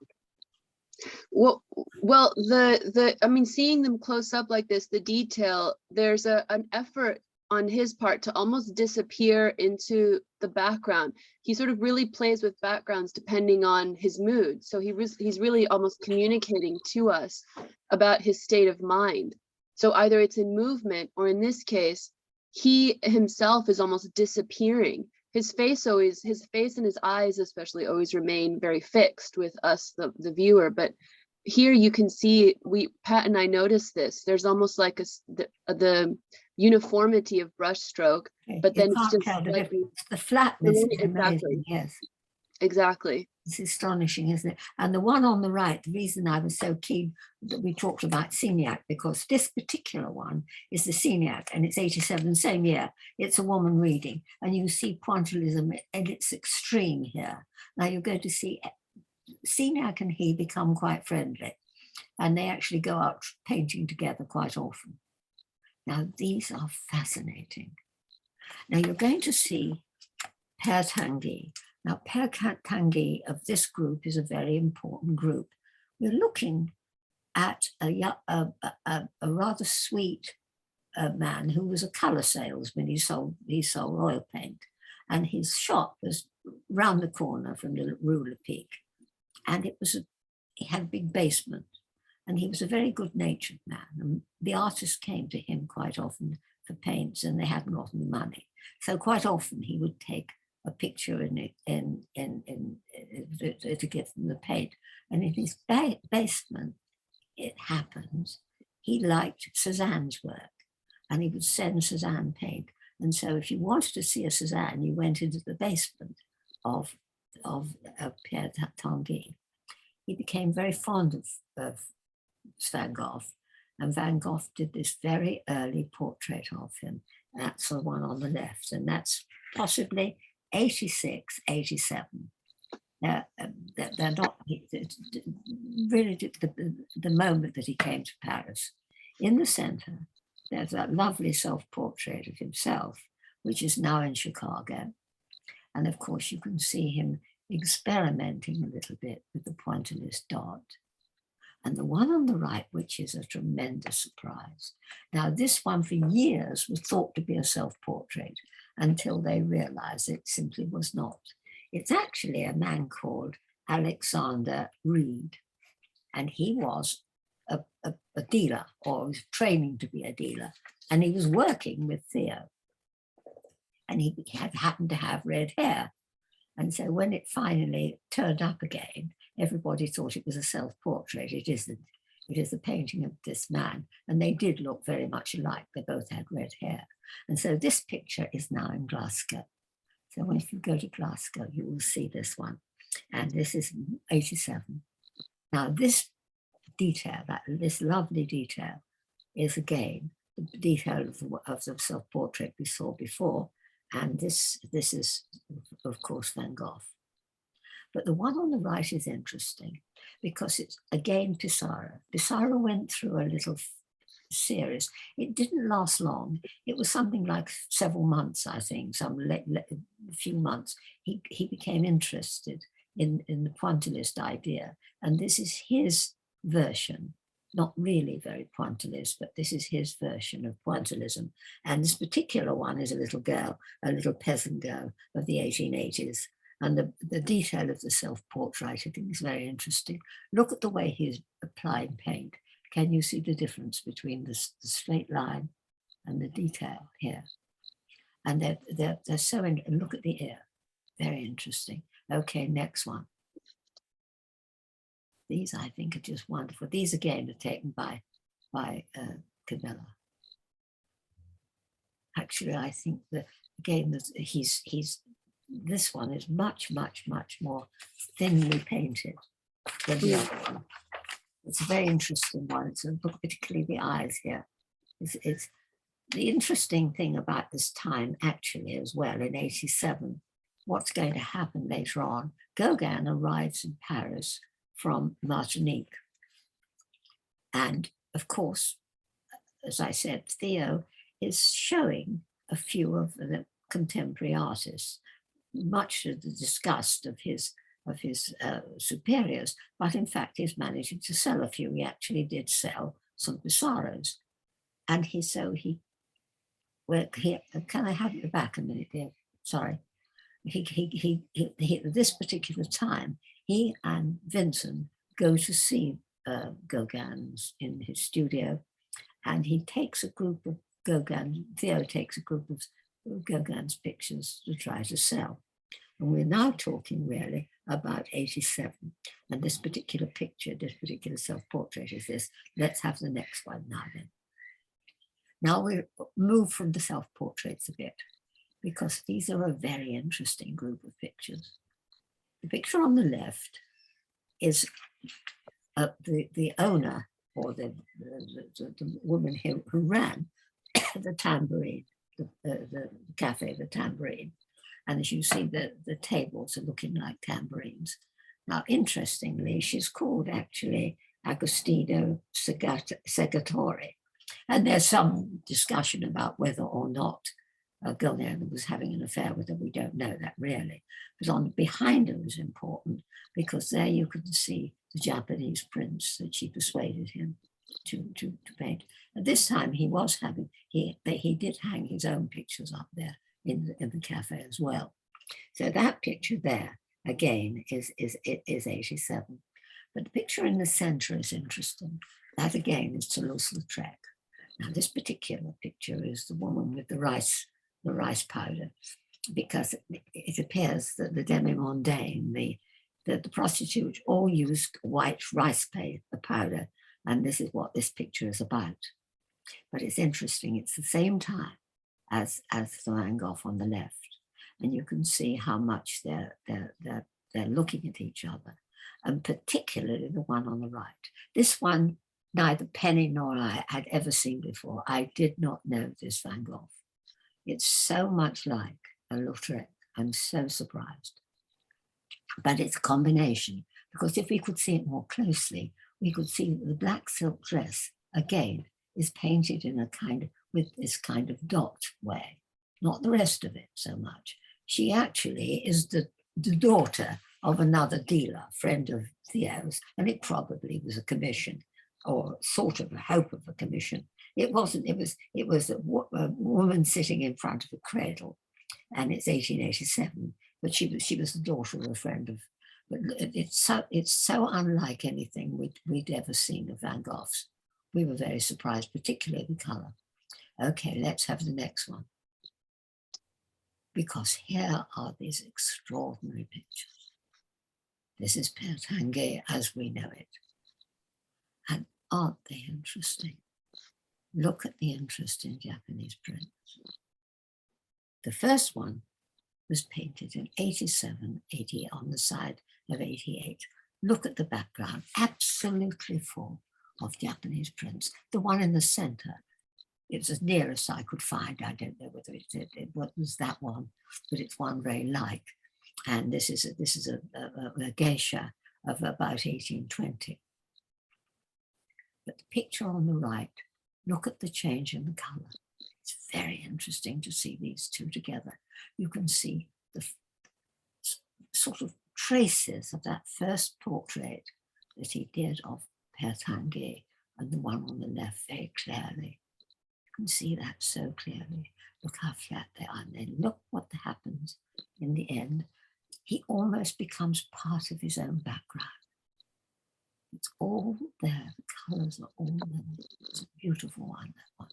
one. Well, I mean, seeing them close up like this, the detail, there's an effort on his part to almost disappear into the background. He sort of really plays with backgrounds depending on his mood. So he's really almost communicating to us about his state of mind. So either it's in movement, or in this case, he himself is almost disappearing. His face and his eyes especially always remain very fixed with us, the viewer. But here you can see, Pat and I noticed this, there's almost like the uniformity of brushstroke, but then it's just like the flatness is amazing. Exactly. Yes, exactly. It's astonishing, isn't it? And the one on the right, the reason I was so keen that we talked about Signac, because this particular one is the Signac, and it's 87, same year. It's a woman reading, and you see pointillism at its extreme here. Now you're going to see Signac and he become quite friendly, and they actually go out painting together quite often. Now these are fascinating. Now you're going to see Père Tanguy. Now, Père Tanguy of this group is a very important group. We're looking at a rather sweet man who was a color salesman. He sold oil paint, and his shop was round the corner from the Rue Lepic, and he had a big basement, and he was a very good-natured man. And the artists came to him quite often for paints, and they hadn't got any money, so quite often he would take a picture to give them the paint. And in his basement, it happens, he liked Cézanne's work, and he would send Cézanne paint. And so if you wanted to see a Cézanne, you went into the basement of Père Tanguy. He became very fond of Van Gogh, and Van Gogh did this very early portrait of him. That's the one on the left, and that's possibly 86, 87. They're not really the moment that he came to Paris. In the center, there's that lovely self-portrait of himself, which is now in Chicago. And of course, you can see him experimenting a little bit with the pointillist dot. And the one on the right, which is a tremendous surprise. Now, this one for years was thought to be a self-portrait, until they realized it simply was not. It's actually a man called Alexander Reed, and he was a dealer, or was training to be a dealer, and he was working with Theo, and he had happened to have red hair. And so when it finally turned up again, everybody thought it was a self-portrait. It isn't. It is a painting of this man, and they did look very much alike. They both had red hair. And so this picture is now in Glasgow. So if you go to Glasgow, you will see this one. And this is 87. Now this detail, this lovely detail, is again the detail of the self-portrait we saw before. And this is, of course, Van Gogh. But the one on the right is interesting because it's again Pissarro. Pissarro went through a little series. It didn't last long. It was something like several months, I think, few months. He became interested in the pointillist idea. And this is his version, not really very pointillist, but this is his version of pointillism. And this particular one is a little girl, a little peasant girl of the 1880s. And the detail of the self-portrait, I think, is very interesting. Look at the way he's applying paint. Can you see the difference between the straight line and the detail here? And they're so, look at the ear, very interesting. Okay, next one. These, I think, are just wonderful. These, again, are taken by Cabela. Actually, I think that, again, this one is much, much, much more thinly painted than the other one. It's a very interesting one. It's particularly the eyes here. It's the interesting thing about this time, actually, as well, in 87, what's going to happen later on. Gauguin arrives in Paris from Martinique. And of course, as I said, Theo is showing a few of the contemporary artists, much to the disgust of his superiors, but in fact he's managing to sell a few. He actually did sell some Pissarros. And can I have it back a minute here? Sorry. This particular time, he and Vincent go to see Gauguin's in his studio, and he takes a group of Theo takes a group of Gauguin's pictures to try to sell. And we're now talking really about 87. And this particular picture, this particular self-portrait is this. Let's have the next one now then. Now we move from the self-portraits a bit, because these are a very interesting group of pictures. The picture on the left is the owner, or the woman who ran the Tambourine, the cafe, the Tambourine. And as you see, the tables are looking like tambourines. Now, interestingly, she's called actually Agostino Segatore. And there's some discussion about whether or not Gauguin was having an affair with her. We don't know that really. But behind her was important, because there you could see the Japanese prints that she persuaded him to paint. At this time, he did hang his own pictures up there in the cafe as well. So that picture there, again, is 87. But the picture in the center is interesting. That again is Toulouse-Lautrec. Now this particular picture is the woman with the rice powder, because it appears that the demi-mondaine, the prostitute, all used white rice powder, and this is what this picture is about. But it's interesting, it's the same time as the Van Gogh on the left. And you can see how much they're looking at each other, and particularly the one on the right. This one, neither Penny nor I had ever seen before. I did not know this Van Gogh. It's so much like a Lautrec. I'm so surprised. But it's a combination, because if we could see it more closely, we could see that the black silk dress, again, is painted in with this kind of dot way, not the rest of it so much. She actually is the daughter of another dealer, friend of Theo's, and it probably was a commission, or sort of a hope of a commission. It wasn't, it was a woman sitting in front of a cradle, and it's 1887, but she was the daughter of a friend of, but it's so unlike anything we'd ever seen of Van Gogh's. We were very surprised, particularly the color. Okay, let's have the next one. Because here are these extraordinary pictures. This is Courtauld as we know it. And aren't they interesting? Look at the interesting Japanese prints. The first one was painted in 87, 80 on the side of 88. Look at the background, absolutely full of Japanese prints. The one in the center, it's as near as I could find. I don't know whether it was that one, but it's one very like. And this is a geisha of about 1820. But the picture on the right, look at the change in the color. It's very interesting to see these two together. You can see the sort of traces of that first portrait that he did of Père Tanguy, and the one on the left very clearly. You can see that so clearly. Look how flat they are. And then look what happens in the end. He almost becomes part of his own background. It's all there. The colors are all there. It's a beautiful one, that one.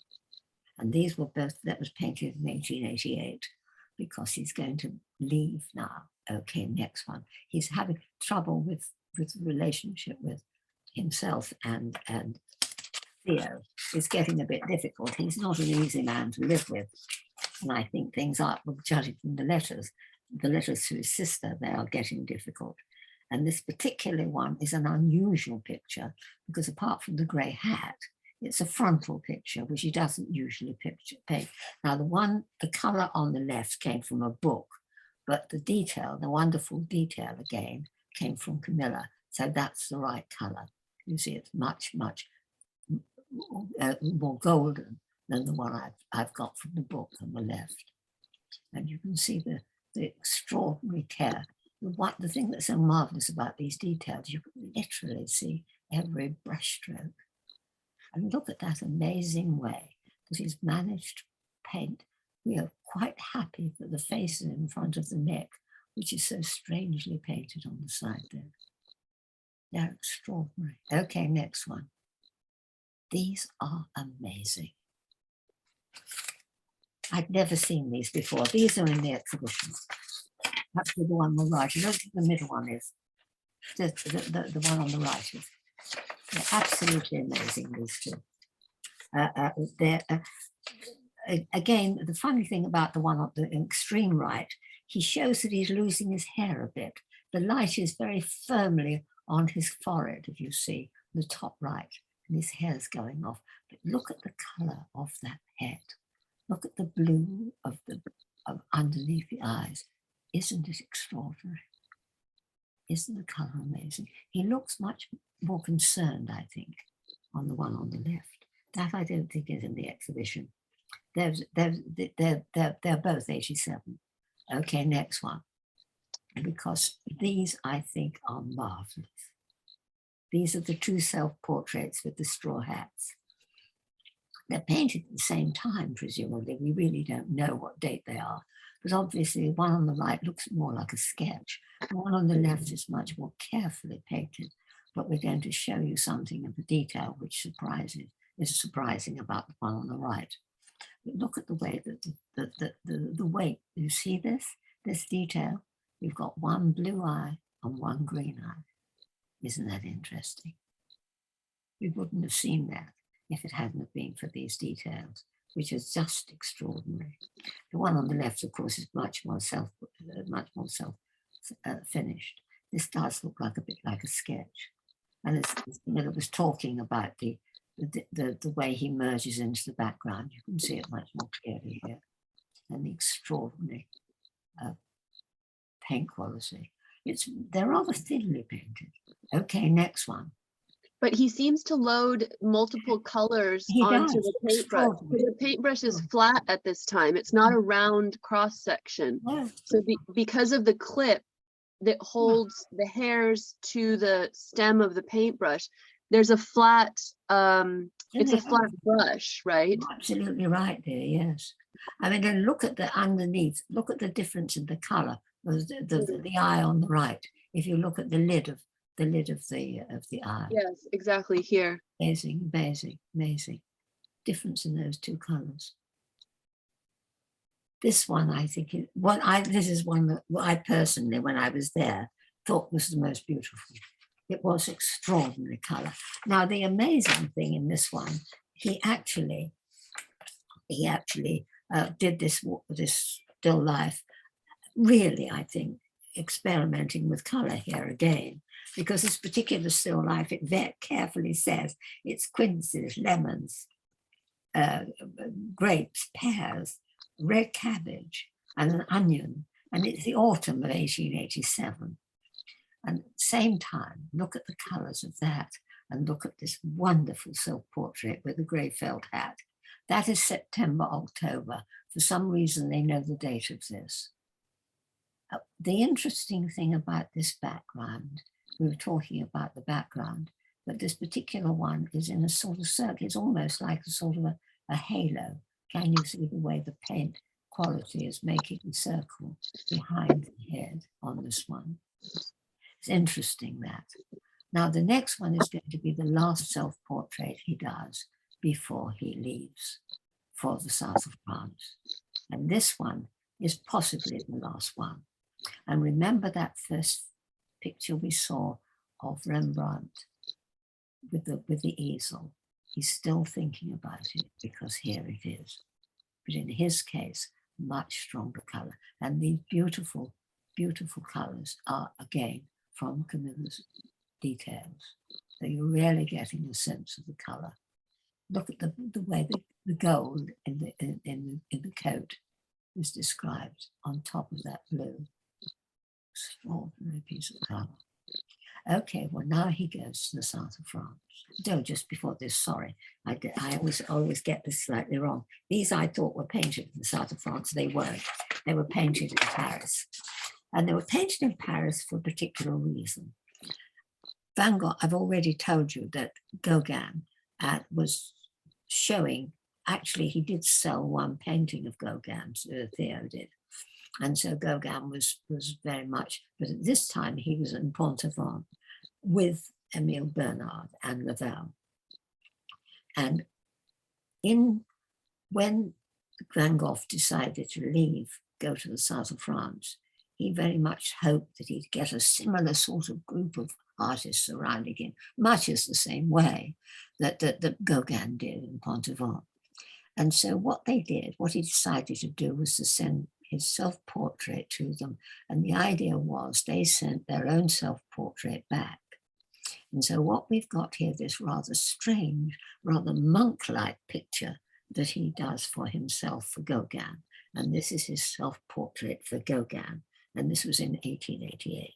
And these were both, that was painted in 1888, because he's going to leave now. Okay, next one. He's having trouble with the relationship with himself and Theo. It's getting a bit difficult. He's not an easy man to live with. And I think things are, judging from the letters to his sister, they are getting difficult. And this particular one is an unusual picture because apart from the grey hat, it's a frontal picture, which he doesn't usually paint. Now, the color on the left came from a book, but the detail, the wonderful detail again, came from Camilla. So that's the right color. You see, it's much, much more golden than the one I've got from the book on the left. And you can see the extraordinary care. The thing that's so marvelous about these details, you can literally see every brushstroke. And look at that amazing way that he's managed to paint. We are quite happy that the face is in front of the neck, which is so strangely painted on the side there. They're extraordinary. Okay, next one. These are amazing. I've never seen these before. These are in the exhibition. That's the one on the right. You know what the middle one is? The one on the right is. They're absolutely amazing, these two. Again, the funny thing about the one on the extreme right, he shows that he's losing his hair a bit. The light is very firmly on his forehead, if you see, the top right, and his hair's going off. But look at the color of that head. Look at the blue of underneath the eyes. Isn't it extraordinary? Isn't the color amazing? He looks much more concerned, I think, on the one on the left. That I don't think is in the exhibition. They're both 87. Okay, next one. Because these, I think, are marvelous. These are the two self-portraits with the straw hats. They're painted at the same time, presumably. We really don't know what date they are. But obviously, the one on the right looks more like a sketch. The one on the left is much more carefully painted. But we're going to show you something of the detail which is surprising about the one on the right. But look at the way that the weight. You see this detail? You've got one blue eye and one green eye. Isn't that interesting? We wouldn't have seen that if it hadn't been for these details, which is just extraordinary. The one on the left, of course, is much more finished. This does look like a bit like a sketch. And it was talking about the way he merges into the background. You can see it much more clearly here. And the extraordinary paint quality. They're rather thinly painted. Okay, next one. But he seems to load multiple colors onto the paintbrush. The paintbrush is flat at this time. It's not a round cross section. Yeah. So because of the clip that holds the hairs to the stem of the paintbrush, there's a flat, it's a flat brush, right? You're absolutely right there, yes. I mean, then look at the underneath, look at the difference in the color of the eye on the right. If you look at the lid of the eye. Yes, exactly here. Amazing, amazing, amazing. Difference in those two colors. This one, I think, this is one that I personally, when I was there, thought was the most beautiful. It was extraordinary color. Now, the amazing thing in this one, he actually did this still life, really, I think, experimenting with color here again, because this particular still life, it very carefully says it's quinces, lemons, grapes, pears, red cabbage, and an onion. And it's the autumn of 1887. And at the same time, look at the colours of that and look at this wonderful self-portrait with the grey felt hat. That is September, October. For some reason, they know the date of this. The interesting thing about this background, we were talking about the background, but this particular one is in a sort of circle. It's almost like a sort of a halo. Can you see the way the paint quality is making a circle behind the head on this one? It's interesting that. Now, the next one is going to be the last self-portrait he does before he leaves for the south of France. And this one is possibly the last one. And remember that first picture we saw of Rembrandt with the easel. He's still thinking about it because here it is. But in his case, much stronger color. And these beautiful, beautiful colors are again from Camilla's details. So you're really getting a sense of the color. Look at the way the gold in the coat is described on top of that blue. Extraordinary piece of color. Okay, well now he goes to the south of France. No, just before this, sorry, I always get this slightly wrong. These I thought were painted in the south of France. They weren't. They were painted in Paris. And they were painted in Paris for a particular reason. Van Gogh, I've already told you that Gauguin was showing, actually he did sell one painting of Gauguin's, Theo did. And so Gauguin was very much, but at this time he was in Pont-Aven with Emile Bernard and Lavelle. And when Van Gogh decided to leave, go to the south of France, he very much hoped that he'd get a similar sort of group of artists surrounding him, much as the same way that Gauguin did in Pont-Aven. And so what they did, what he decided to do was to send his self-portrait to them. And the idea was they sent their own self-portrait back. And so what we've got here, this rather strange, rather monk-like picture that he does for himself for Gauguin. And this is his self-portrait for Gauguin. And this was in 1888.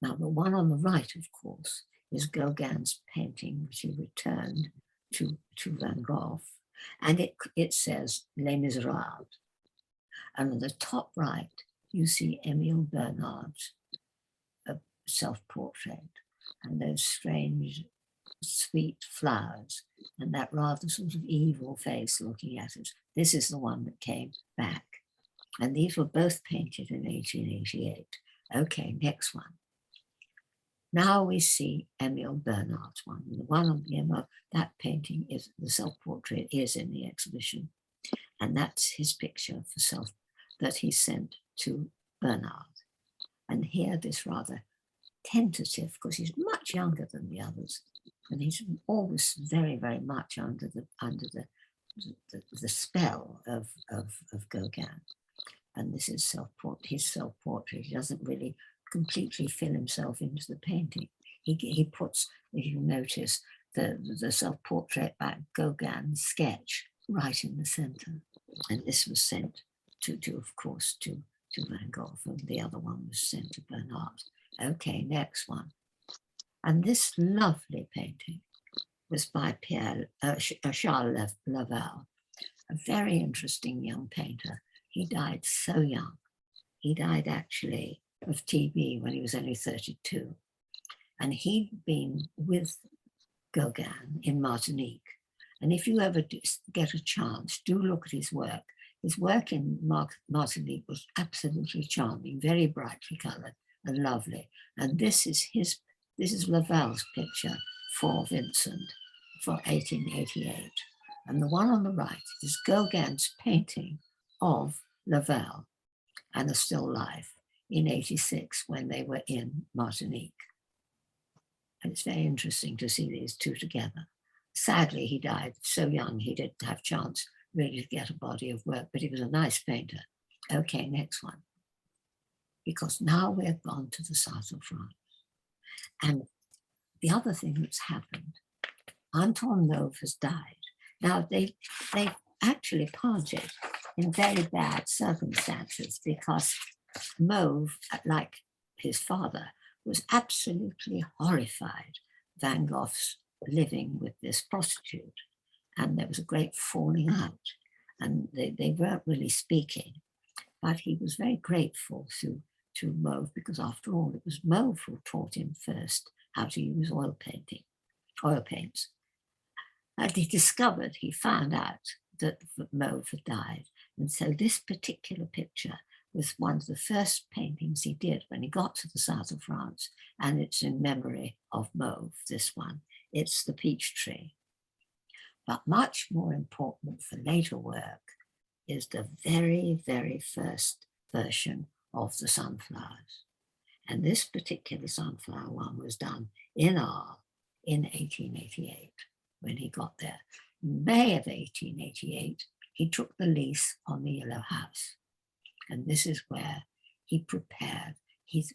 Now, the one on the right, of course, is Gauguin's painting, which he returned to Van Gogh. And it says Les Miserables. And on the top right, you see Emile Bernard's self-portrait and those strange, sweet flowers and that rather sort of evil face looking at us. This is the one that came back. And these were both painted in 1888. Okay, next one. Now we see Emile Bernard's one. The one on the that painting is, the self-portrait is in the exhibition. And that's his picture for self that he sent to Bernard. And here this rather tentative, because he's much younger than the others, and he's always very, very much under the spell of Gauguin. And this is his self-portrait. He doesn't really completely fill himself into the painting. He puts, if you notice, the self-portrait by Gauguin's sketch right in the center. And this was sent of course, to Van Gogh, and the other one was sent to Bernard. Okay, next one. And this lovely painting was by Charles Lavelle, a very interesting young painter. He died so young. He died actually of TB when he was only 32. And he'd been with Gauguin in Martinique. And if you ever get a chance, do look at his work. His work in Martinique was absolutely charming, very brightly colored and lovely. And this is Lavelle's picture for Vincent for 1888. And the one on the right is Gauguin's painting of Lavelle and a still life in 86 when they were in Martinique. And it's very interesting to see these two together. Sadly, he died so young, he didn't have chance really to get a body of work, but he was a nice painter. Okay, next one. Because now we're gone to the south of France. And the other thing that's happened, Anton Mauve has died. Now, they actually parted in very bad circumstances, because Mauve, like his father, was absolutely horrified Van Gogh's living with this prostitute. And there was a great falling out, and they weren't really speaking. But he was very grateful to Mauve, because after all, it was Mauve who taught him first how to use oil paints. And he found out that Mauve had died. And so this particular picture was one of the first paintings he did when he got to the south of France. And it's in memory of Mauve, this one. It's the peach tree. But much more important for later work is the very, very first version of the sunflowers. And this particular sunflower one was done in Arles in 1888 when he got there. In May of 1888, he took the lease on the Yellow House. And this is where he prepared his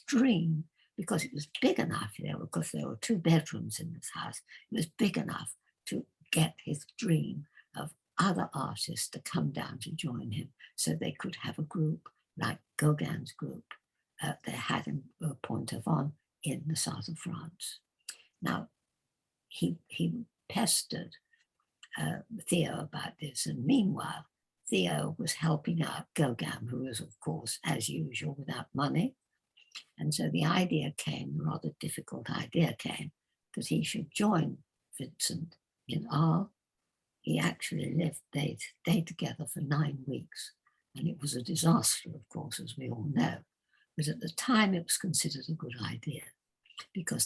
dream, because it was big enough, because there were 2 bedrooms in this house. It was big enough to get his dream of other artists to come down to join him, so they could have a group like Gauguin's group they had in Pont-Aven in the south of France. Now, he pestered Theo about this, and meanwhile, Theo was helping out Gauguin, who was, of course, as usual, without money. And so the idea came, a rather difficult idea came, that he should join Vincent in Arles. He actually stayed together for 9 weeks. And it was a disaster, of course, as we all know. But at the time, it was considered a good idea, because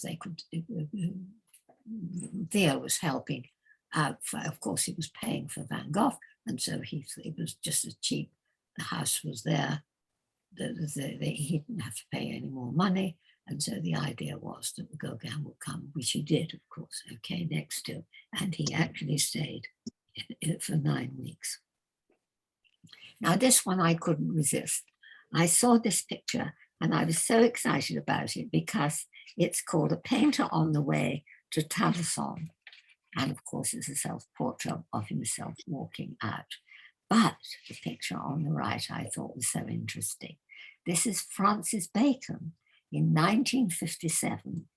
Theo was helping out. Of course, he was paying for Van Gogh, and so it was just as cheap. The house was there. He didn't have to pay any more money. And so the idea was that Gauguin would come, which he did, of course, okay, next to. And he actually stayed for 9 weeks. Now, this one I couldn't resist. I saw this picture and I was so excited about it, because it's called A Painter on the Way to Talençon. And of course, it's a self-portrait of himself walking out. But the picture on the right I thought was so interesting. This is Francis Bacon in 1957.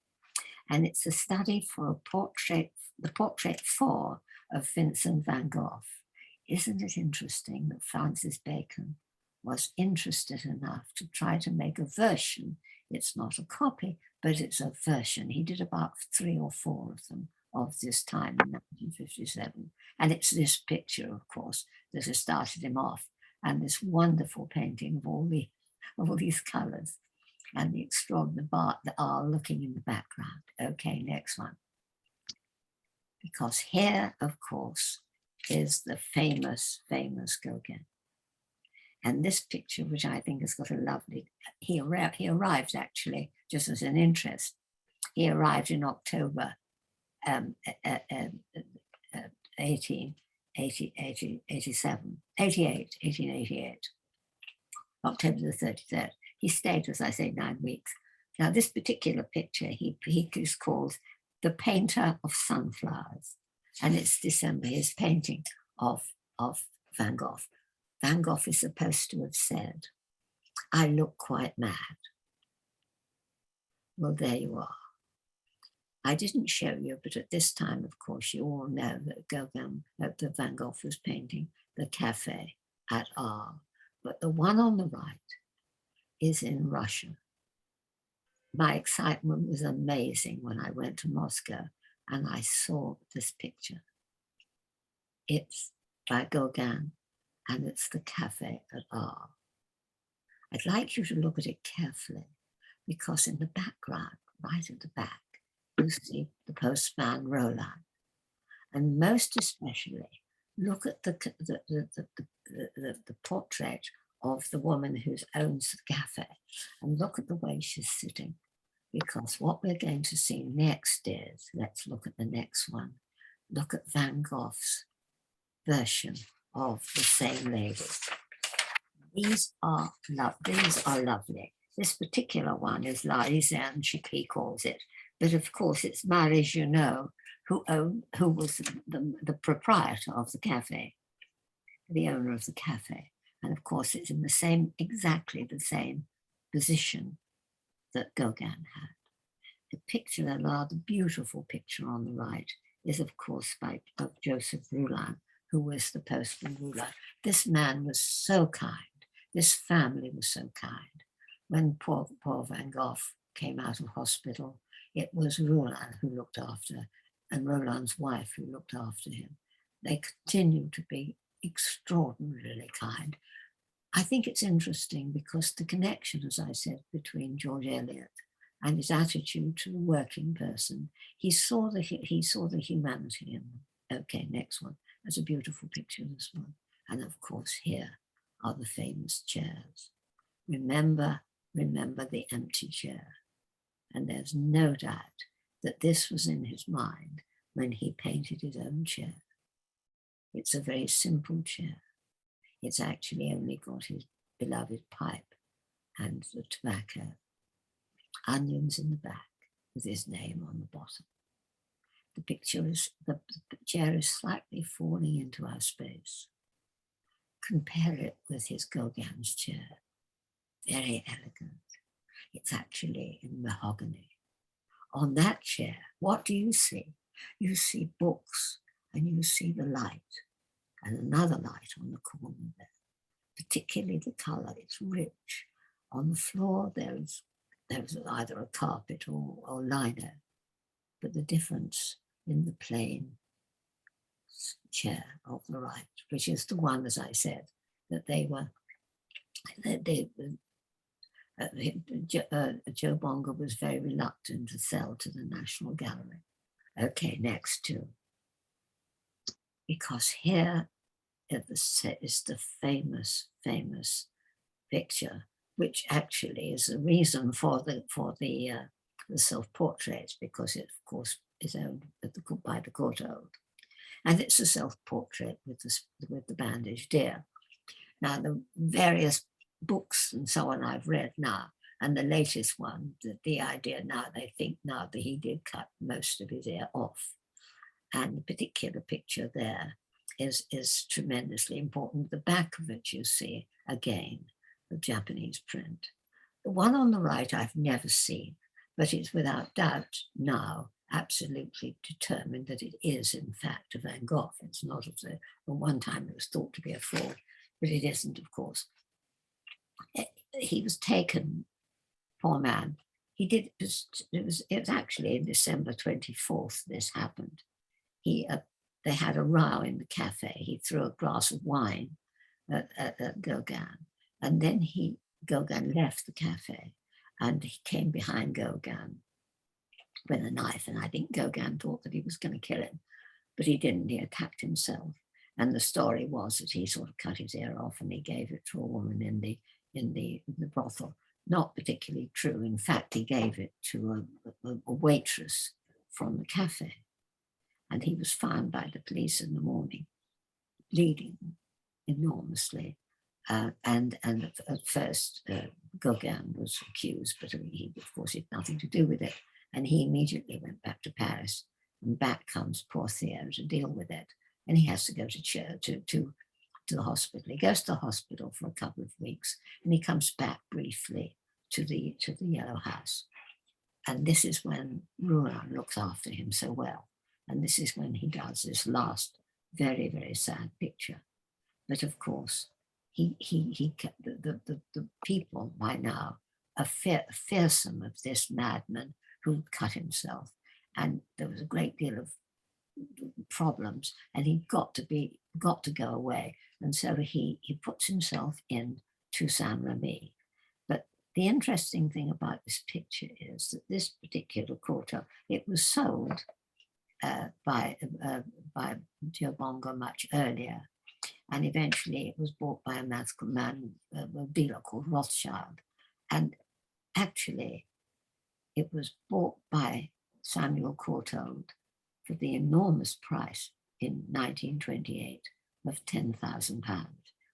And it's a study for the portrait 4 of Vincent Van Gogh. Isn't it interesting that Francis Bacon was interested enough to try to make a version? It's not a copy, but it's a version. He did about 3 or 4 of them of this time in 1957. And it's this picture, of course, that has started him off, and this wonderful painting of all these colors, and the extraordinary the Arles looking in the background. Okay, next one. Because here, of course, is the famous Gauguin. And this picture, which I think has got a lovely, he arrived actually, just as an interest, he arrived in October 1888, October the 33rd. He stayed, as I say, 9 weeks. Now, this particular picture, he is called The Painter of Sunflowers. And it's December, his painting of Van Gogh. Van Gogh is supposed to have said, "I look quite mad." Well, there you are. I didn't show you, but at this time, of course, you all know that that Van Gogh was painting the cafe at Arles. But the one on the right is in Russia. My excitement was amazing when I went to Moscow and I saw this picture. It's by Gauguin, and it's the cafe at Arles. I'd like you to look at it carefully, because in the background, right at the back, you see the postman Roland. And most especially, look at the portrait of the woman who owns the cafe, and look at the way she's sitting. Because what we're going to see next is, let's look at the next one. Look at Van Gogh's version of the same lady. These are lovely. This particular one is Larisienne, he calls it. But of course, it's Marie Junot, who was the proprietor of the cafe. the owner of the cafe. And of course, it's in the same, exactly the same position that Gauguin had. The picture, the rather beautiful picture on the right, is of course of Joseph Roulin, who was the postal ruler. This man was so kind. This family was so kind. When poor Van Gogh came out of hospital, it was Roulin who looked after, and Roulin's wife who looked after him. They continue to be extraordinarily kind. I think it's interesting because the connection, as I said, between George Eliot and his attitude to the working person, he saw the humanity in them. Okay, next one. That's a beautiful picture, this one. And of course, here are the famous chairs. Remember the empty chair. And there's no doubt that this was in his mind when he painted his own chair. It's a very simple chair. It's actually only got his beloved pipe and the tobacco, onions in the back with his name on the bottom. The chair is slightly falling into our space. Compare it with his Gauguin's chair. Very elegant. It's actually in mahogany. On that chair, what do you see? You see books and you see the light and another light on the corner there. Particularly the color, it's rich. On the floor, there's either a carpet or lino, but the difference in the plain chair of the right, which is the one, as I said, that Joe Bongo was very reluctant to sell to the National Gallery. Okay, next two. Because here is the famous picture, which actually is the reason for the self-portrait, because it, of course, is owned by the Courtauld. And it's a self-portrait with the bandaged deer. Now, the various books and so on I've read now, and the latest one, the idea now, they think now that he did cut most of his ear off. And the particular picture there is tremendously important. The back of it, you see, again, the Japanese print. The one on the right I've never seen, but it's without doubt now absolutely determined that it is, in fact, a Van Gogh. It's not of the one time it was thought to be a fraud, but it isn't, of course. He was taken, poor man. It was actually in December 24th this happened. They had a row in the cafe. He threw a glass of wine at Gauguin, and then Gauguin left the cafe, and he came behind Gauguin with a knife, and I think Gauguin thought that he was going to kill him, but he didn't. He attacked himself, and the story was that he sort of cut his ear off and he gave it to a woman in the brothel. Not particularly true. In fact, he gave it to a waitress from the cafe. And he was found by the police in the morning, bleeding enormously. And at first, Gauguin was accused, but he, of course, had nothing to do with it. And he immediately went back to Paris. And back comes poor Theo to deal with it. And he has to go to church, to the hospital. He goes to the hospital for a couple of weeks, and he comes back briefly to the Yellow House. And this is when Roulin looks after him so well. And this is when he does this last very, very sad picture. But of course, the people by now are fearsome of this madman who cut himself. And there was a great deal of problems, and he got to go away. And so he puts himself into San Remy. But the interesting thing about this picture is that this particular Courtauld, it was sold by Joe Bongo much earlier, and eventually it was bought by a dealer called Rothschild, and actually it was bought by Samuel Courtauld for the enormous price in 1928 of £10,000,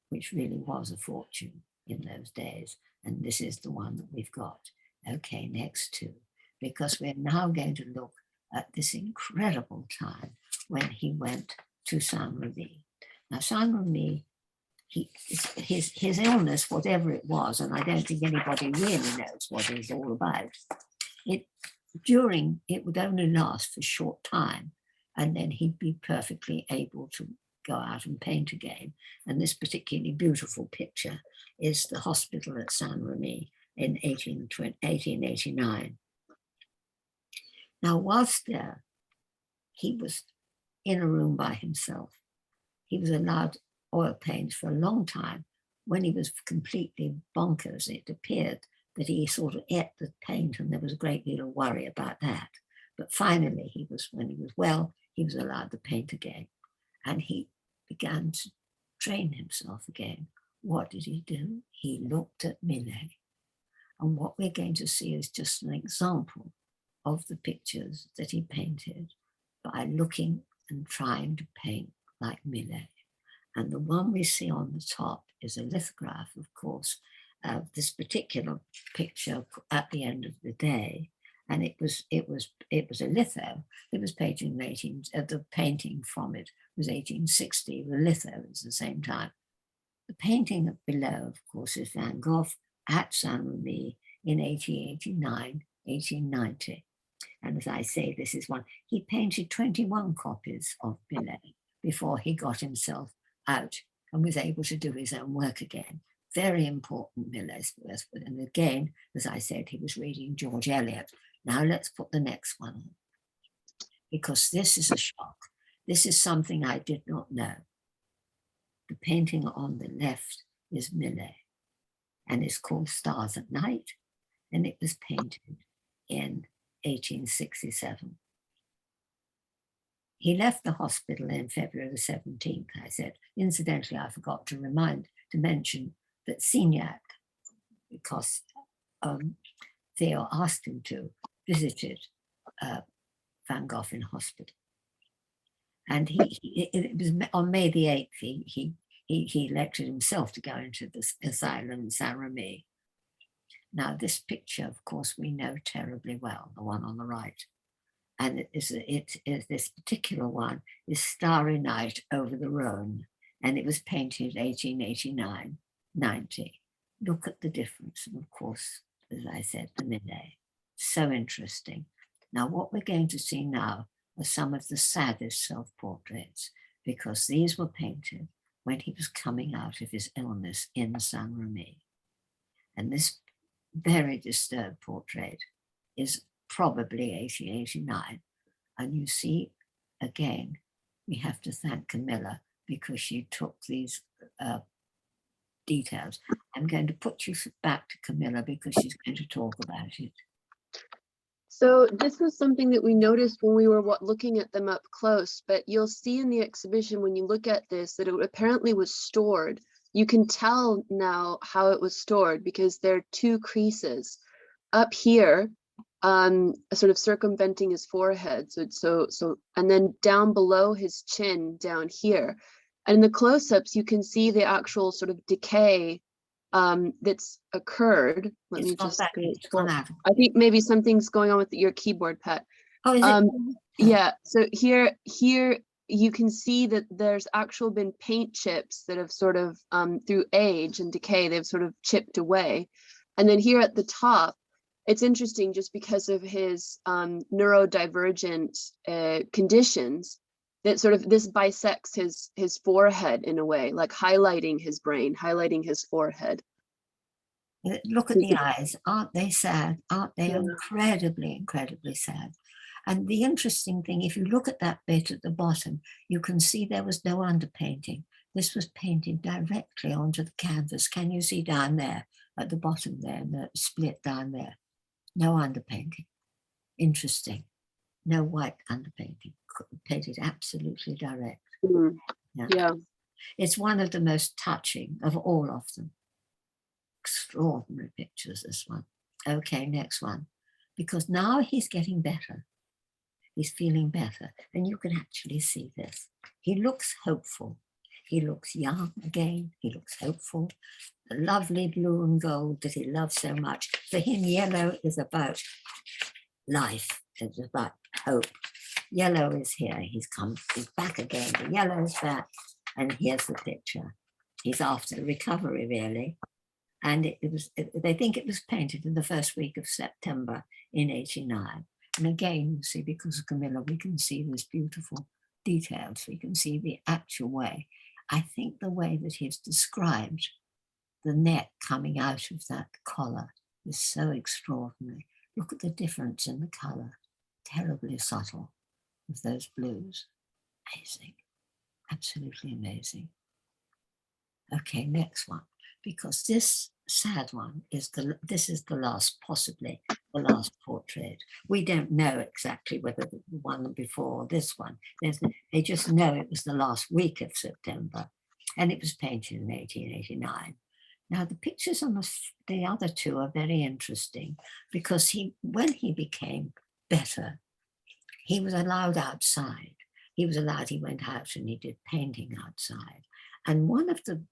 which really was a fortune in those days. And this is the one that we've got. Okay, next two, because we're now going to look at this incredible time when he went to San Remy. Now, San Remy his illness, whatever it was, and I don't think anybody really knows what it's all about, it would only last for a short time, and then he'd be perfectly able to go out and paint again. And this particularly beautiful picture is the hospital at San Remy in 1889. Now, whilst there, he was in a room by himself. He was allowed oil paints for a long time. When he was completely bonkers, it appeared that he sort of ate the paint, and there was a great deal of worry about that. But finally, when he was well, he was allowed to paint again. And he began to train himself again. What did he do? He looked at Millet. And what we're going to see is just an example of the pictures that he painted by looking and trying to paint like Millet. And the one we see on the top is a lithograph, of course, of this particular picture at the end of the day. And it was a litho. It was painted in the painting from it was 1860. The litho is the same time. The painting below, of course, is Van Gogh at San Remy in 1889, 1890. And as I say, this is one. He painted 21 copies of Millet before he got himself out and was able to do his own work again. Very important, Millet's work. And again, as I said, he was reading George Eliot. Now let's put the next one on, because this is a shock. This is something I did not know. The painting on the left is Millet, and it's called Stars at Night, and it was painted in 1867. He left the hospital in February the 17th, I said. Incidentally, I forgot to mention that Signac, because Theo asked him to, visited Van Gogh in hospital. And it was on May the 8th, he elected himself to go into the asylum in San Remy. Now, this picture, of course, we know terribly well, the one on the right. And this particular one is Starry Night over the Rhone, and it was painted 1889, 90. Look at the difference, and of course, as I said, the Millet. So interesting. Now, what we're going to see now are some of the saddest self-portraits, because these were painted when he was coming out of his illness in San Remy. And this very disturbed portrait is probably 1889. And you see, again, we have to thank Camilla because she took these details. I'm going to put you back to Camilla because she's going to talk about it. So this was something that we noticed when we were looking at them up close, but you'll see in the exhibition when you look at this that it apparently was stored. You can tell now how it was stored because there are two creases up here, sort of circumventing his forehead. So and then down below his chin down here. And in the close-ups, you can see the actual sort of decay that's occurred. Let me just go. I think maybe something's going on with your keyboard, Pat. Oh, is it? Yeah, so here you can see that there's been paint chips that have sort of through age and decay, they've sort of chipped away. And then here at the top, it's interesting just because of his neurodivergent conditions, that sort of this bisects his forehead in a way, like highlighting his brain, highlighting his forehead. Look at the eyes. Aren't they sad? Aren't they incredibly, incredibly sad? And the interesting thing, if you look at that bit at the bottom, you can see there was no underpainting. This was painted directly onto the canvas. Can you see down there at the bottom there, in the split down there? No underpainting. Interesting. No white underpainting. Painted absolutely direct. Mm. Yeah. It's one of the most touching of all of them. Extraordinary pictures, this one. Okay, next one. Because now he's getting better. He's feeling better. And you can actually see this. He looks hopeful. He looks young again. He looks hopeful. The lovely blue and gold that he loves so much. For him, yellow is about life. It's about hope. Yellow is here. He's back again. The yellow is back. And here's the picture. He's after the recovery, really. And they think it was painted in the first week of September in 89. And again, you see, because of Camilla, we can see this beautiful details. We can see the actual way. I think the way that he's described the neck coming out of that collar is so extraordinary. Look at the difference in the color, terribly subtle, of those blues. Amazing, absolutely amazing. Okay, next one, because this sad one is this is the last, possibly the last portrait. We don't know exactly whether the one before this one, they just know it was the last week of September, and it was painted in 1889. Now the pictures on the other two are very interesting because when he became better, he was allowed outside. He went out and he did painting outside. And one of the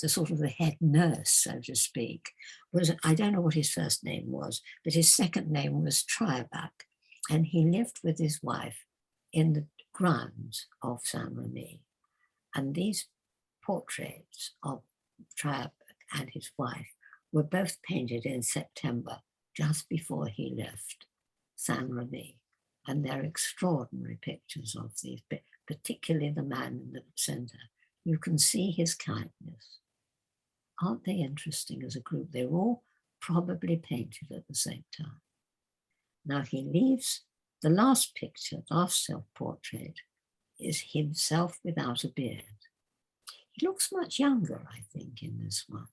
sort of the head nurse, so to speak, was, I don't know what his first name was, but his second name was Triabac, and he lived with his wife in the grounds of San Remy. And these portraits of Triabac and his wife were both painted in September, just before he left San Remy. And they're extraordinary pictures of these, particularly the man in the center. You can see his kindness. Aren't they interesting as a group? They're all probably painted at the same time. Now he leaves, the last picture, last self-portrait, is himself without a beard. He looks much younger, I think, in this one.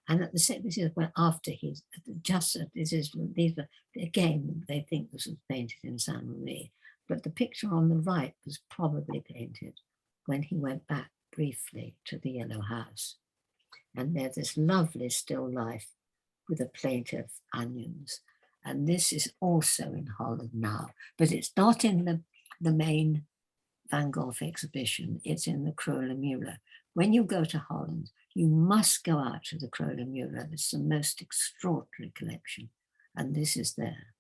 And at the same, this is when after he's just, these are, again, they think this was painted in San Remy, but the picture on the right was probably painted when he went back briefly to the Yellow House. And there's this lovely still life with a plate of onions. And this is also in Holland now, but it's not in the main Van Gogh exhibition, it's in the Kröller-Müller. When you go to Holland, you must go out to the Kröller-Müller. It's the most extraordinary collection. And this is there.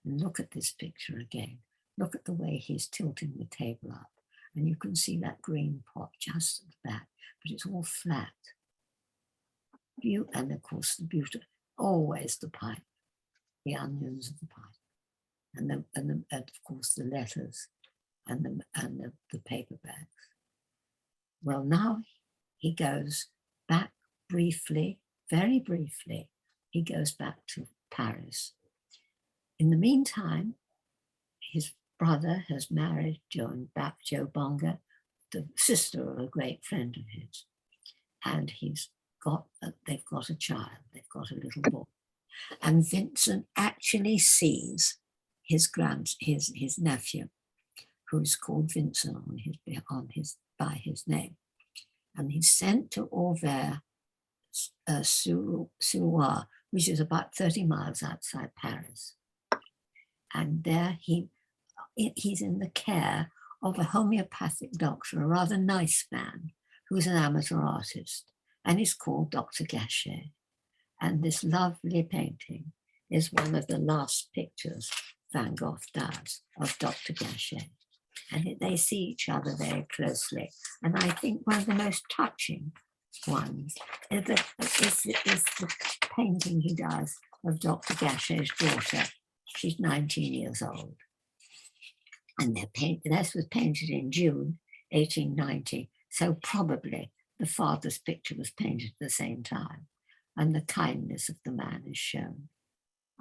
And look at this picture again. Look at the way he's tilting the table up. And you can see that green pot just at the back, but it's all flat. And of course, the beauty, always the pipe, the onions of the pipe. And of course, the letters and the paper bags. Well, now he goes back briefly, very briefly, he goes back to Paris. In the meantime, his brother has married Jo Bonga, the sister of a great friend of his. And they've got a child, they've got a little boy. And Vincent actually sees his nephew, who is called Vincent by his name. And he's sent to Auvers-sur-Loire, which is about 30 miles outside Paris. And there he's in the care of a homeopathic doctor, a rather nice man, who's an amateur artist, and he's called Dr. Gachet. And this lovely painting is one of the last pictures Van Gogh does of Dr. Gachet. And they see each other very closely. And I think one of the most touching ones is the painting he does of Dr. Gachet's daughter. She's 19 years old. And that was painted in June 1890. So probably the father's picture was painted at the same time. And the kindness of the man is shown.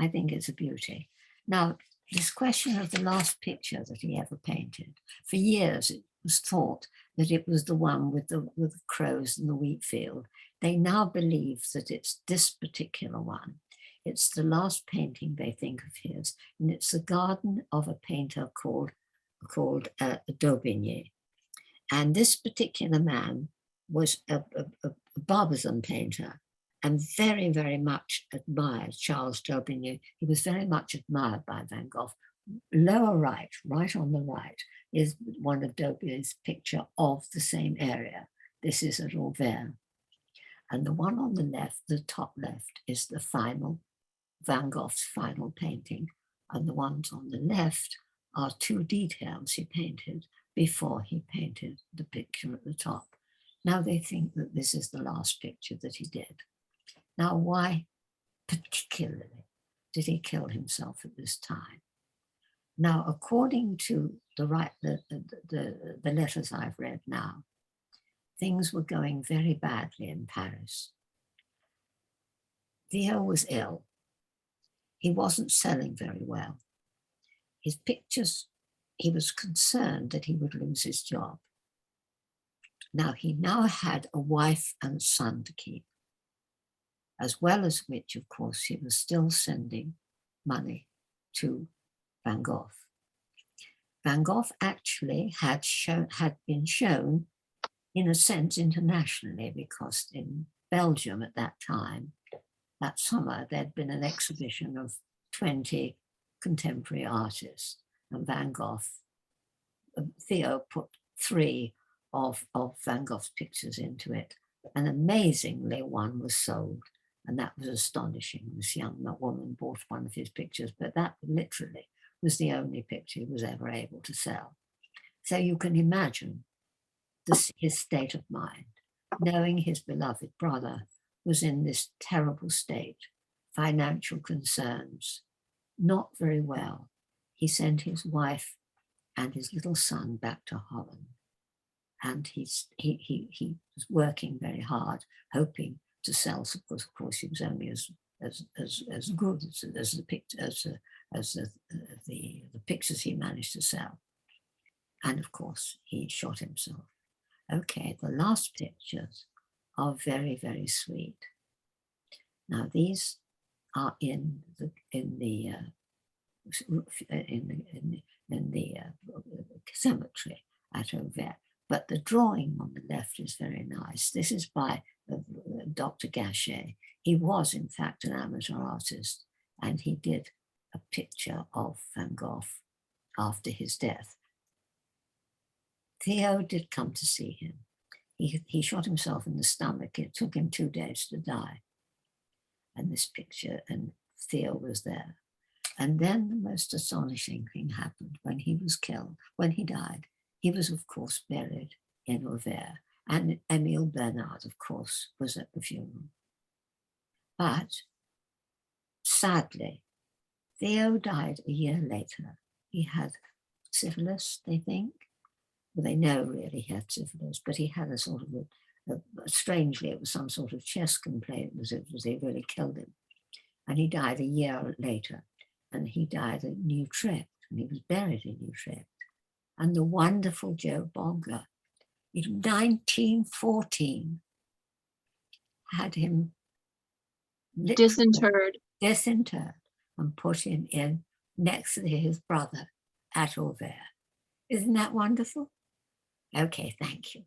I think it's a beauty. Now, this question of the last picture that he ever painted, for years it was thought that it was the one with the crows and the wheat field. They now believe that it's this particular one. It's the last painting they think of his, and it's the garden of a painter called Daubigny. And this particular man was a Barbizon painter, and very, very much admired Charles Daubigny. He was very much admired by Van Gogh. Lower right on the right, is one of Daubigny's picture of the same area. This is at Auvers. And the one on the left, the top left, is the final, Van Gogh's final painting. And the ones on the left are two details he painted before he painted the picture at the top. Now they think that this is the last picture that he did. Now, why particularly did he kill himself at this time? Now, according to the letters I've read now, things were going very badly in Paris. Theo was ill. He wasn't selling very well. His pictures, he was concerned that he would lose his job. Now, he now had a wife and son to keep, as well as which, of course, he was still sending money to Van Gogh. Van Gogh actually had been shown, in a sense, internationally, because in Belgium at that time, that summer, there'd been an exhibition of 20 contemporary artists, and Van Gogh, Theo put 3 of Van Gogh's pictures into it, and amazingly one was sold, and that was astonishing. This young woman bought one of his pictures, but that literally was the only picture he was ever able to sell. So you can imagine his state of mind, knowing his beloved brother was in this terrible state, financial concerns, not very well. He sent his wife and his little son back to Holland. And he was working very hard, hoping to sell, because of course he was only as good as the pictures he managed to sell. And of course he shot himself. Okay, the last pictures are very, very sweet. Now these are in the cemetery at Auvers. But the drawing on the left is very nice. This is by Dr. Gachet. He was, in fact, an amateur artist, and he did a picture of Van Gogh after his death. Theo did come to see him. He shot himself in the stomach. It took him 2 days to die. And this picture, and Theo was there. And then the most astonishing thing happened when he was killed, when he died. He was, of course, buried in Auvers, and Emile Bernard, of course, was at the funeral. But sadly, Theo died a year later. He had syphilis, they think. Well, they know really he had syphilis, but he had a sort of strangely, it was some sort of chest complaint, they really killed him. And he died a year later, and he died at Utrecht, and he was buried in Utrecht. And the wonderful Joe Bonger, in 1914, had him Disinterred. And put him in next to his brother at Auvers. Isn't that wonderful? Okay, thank you.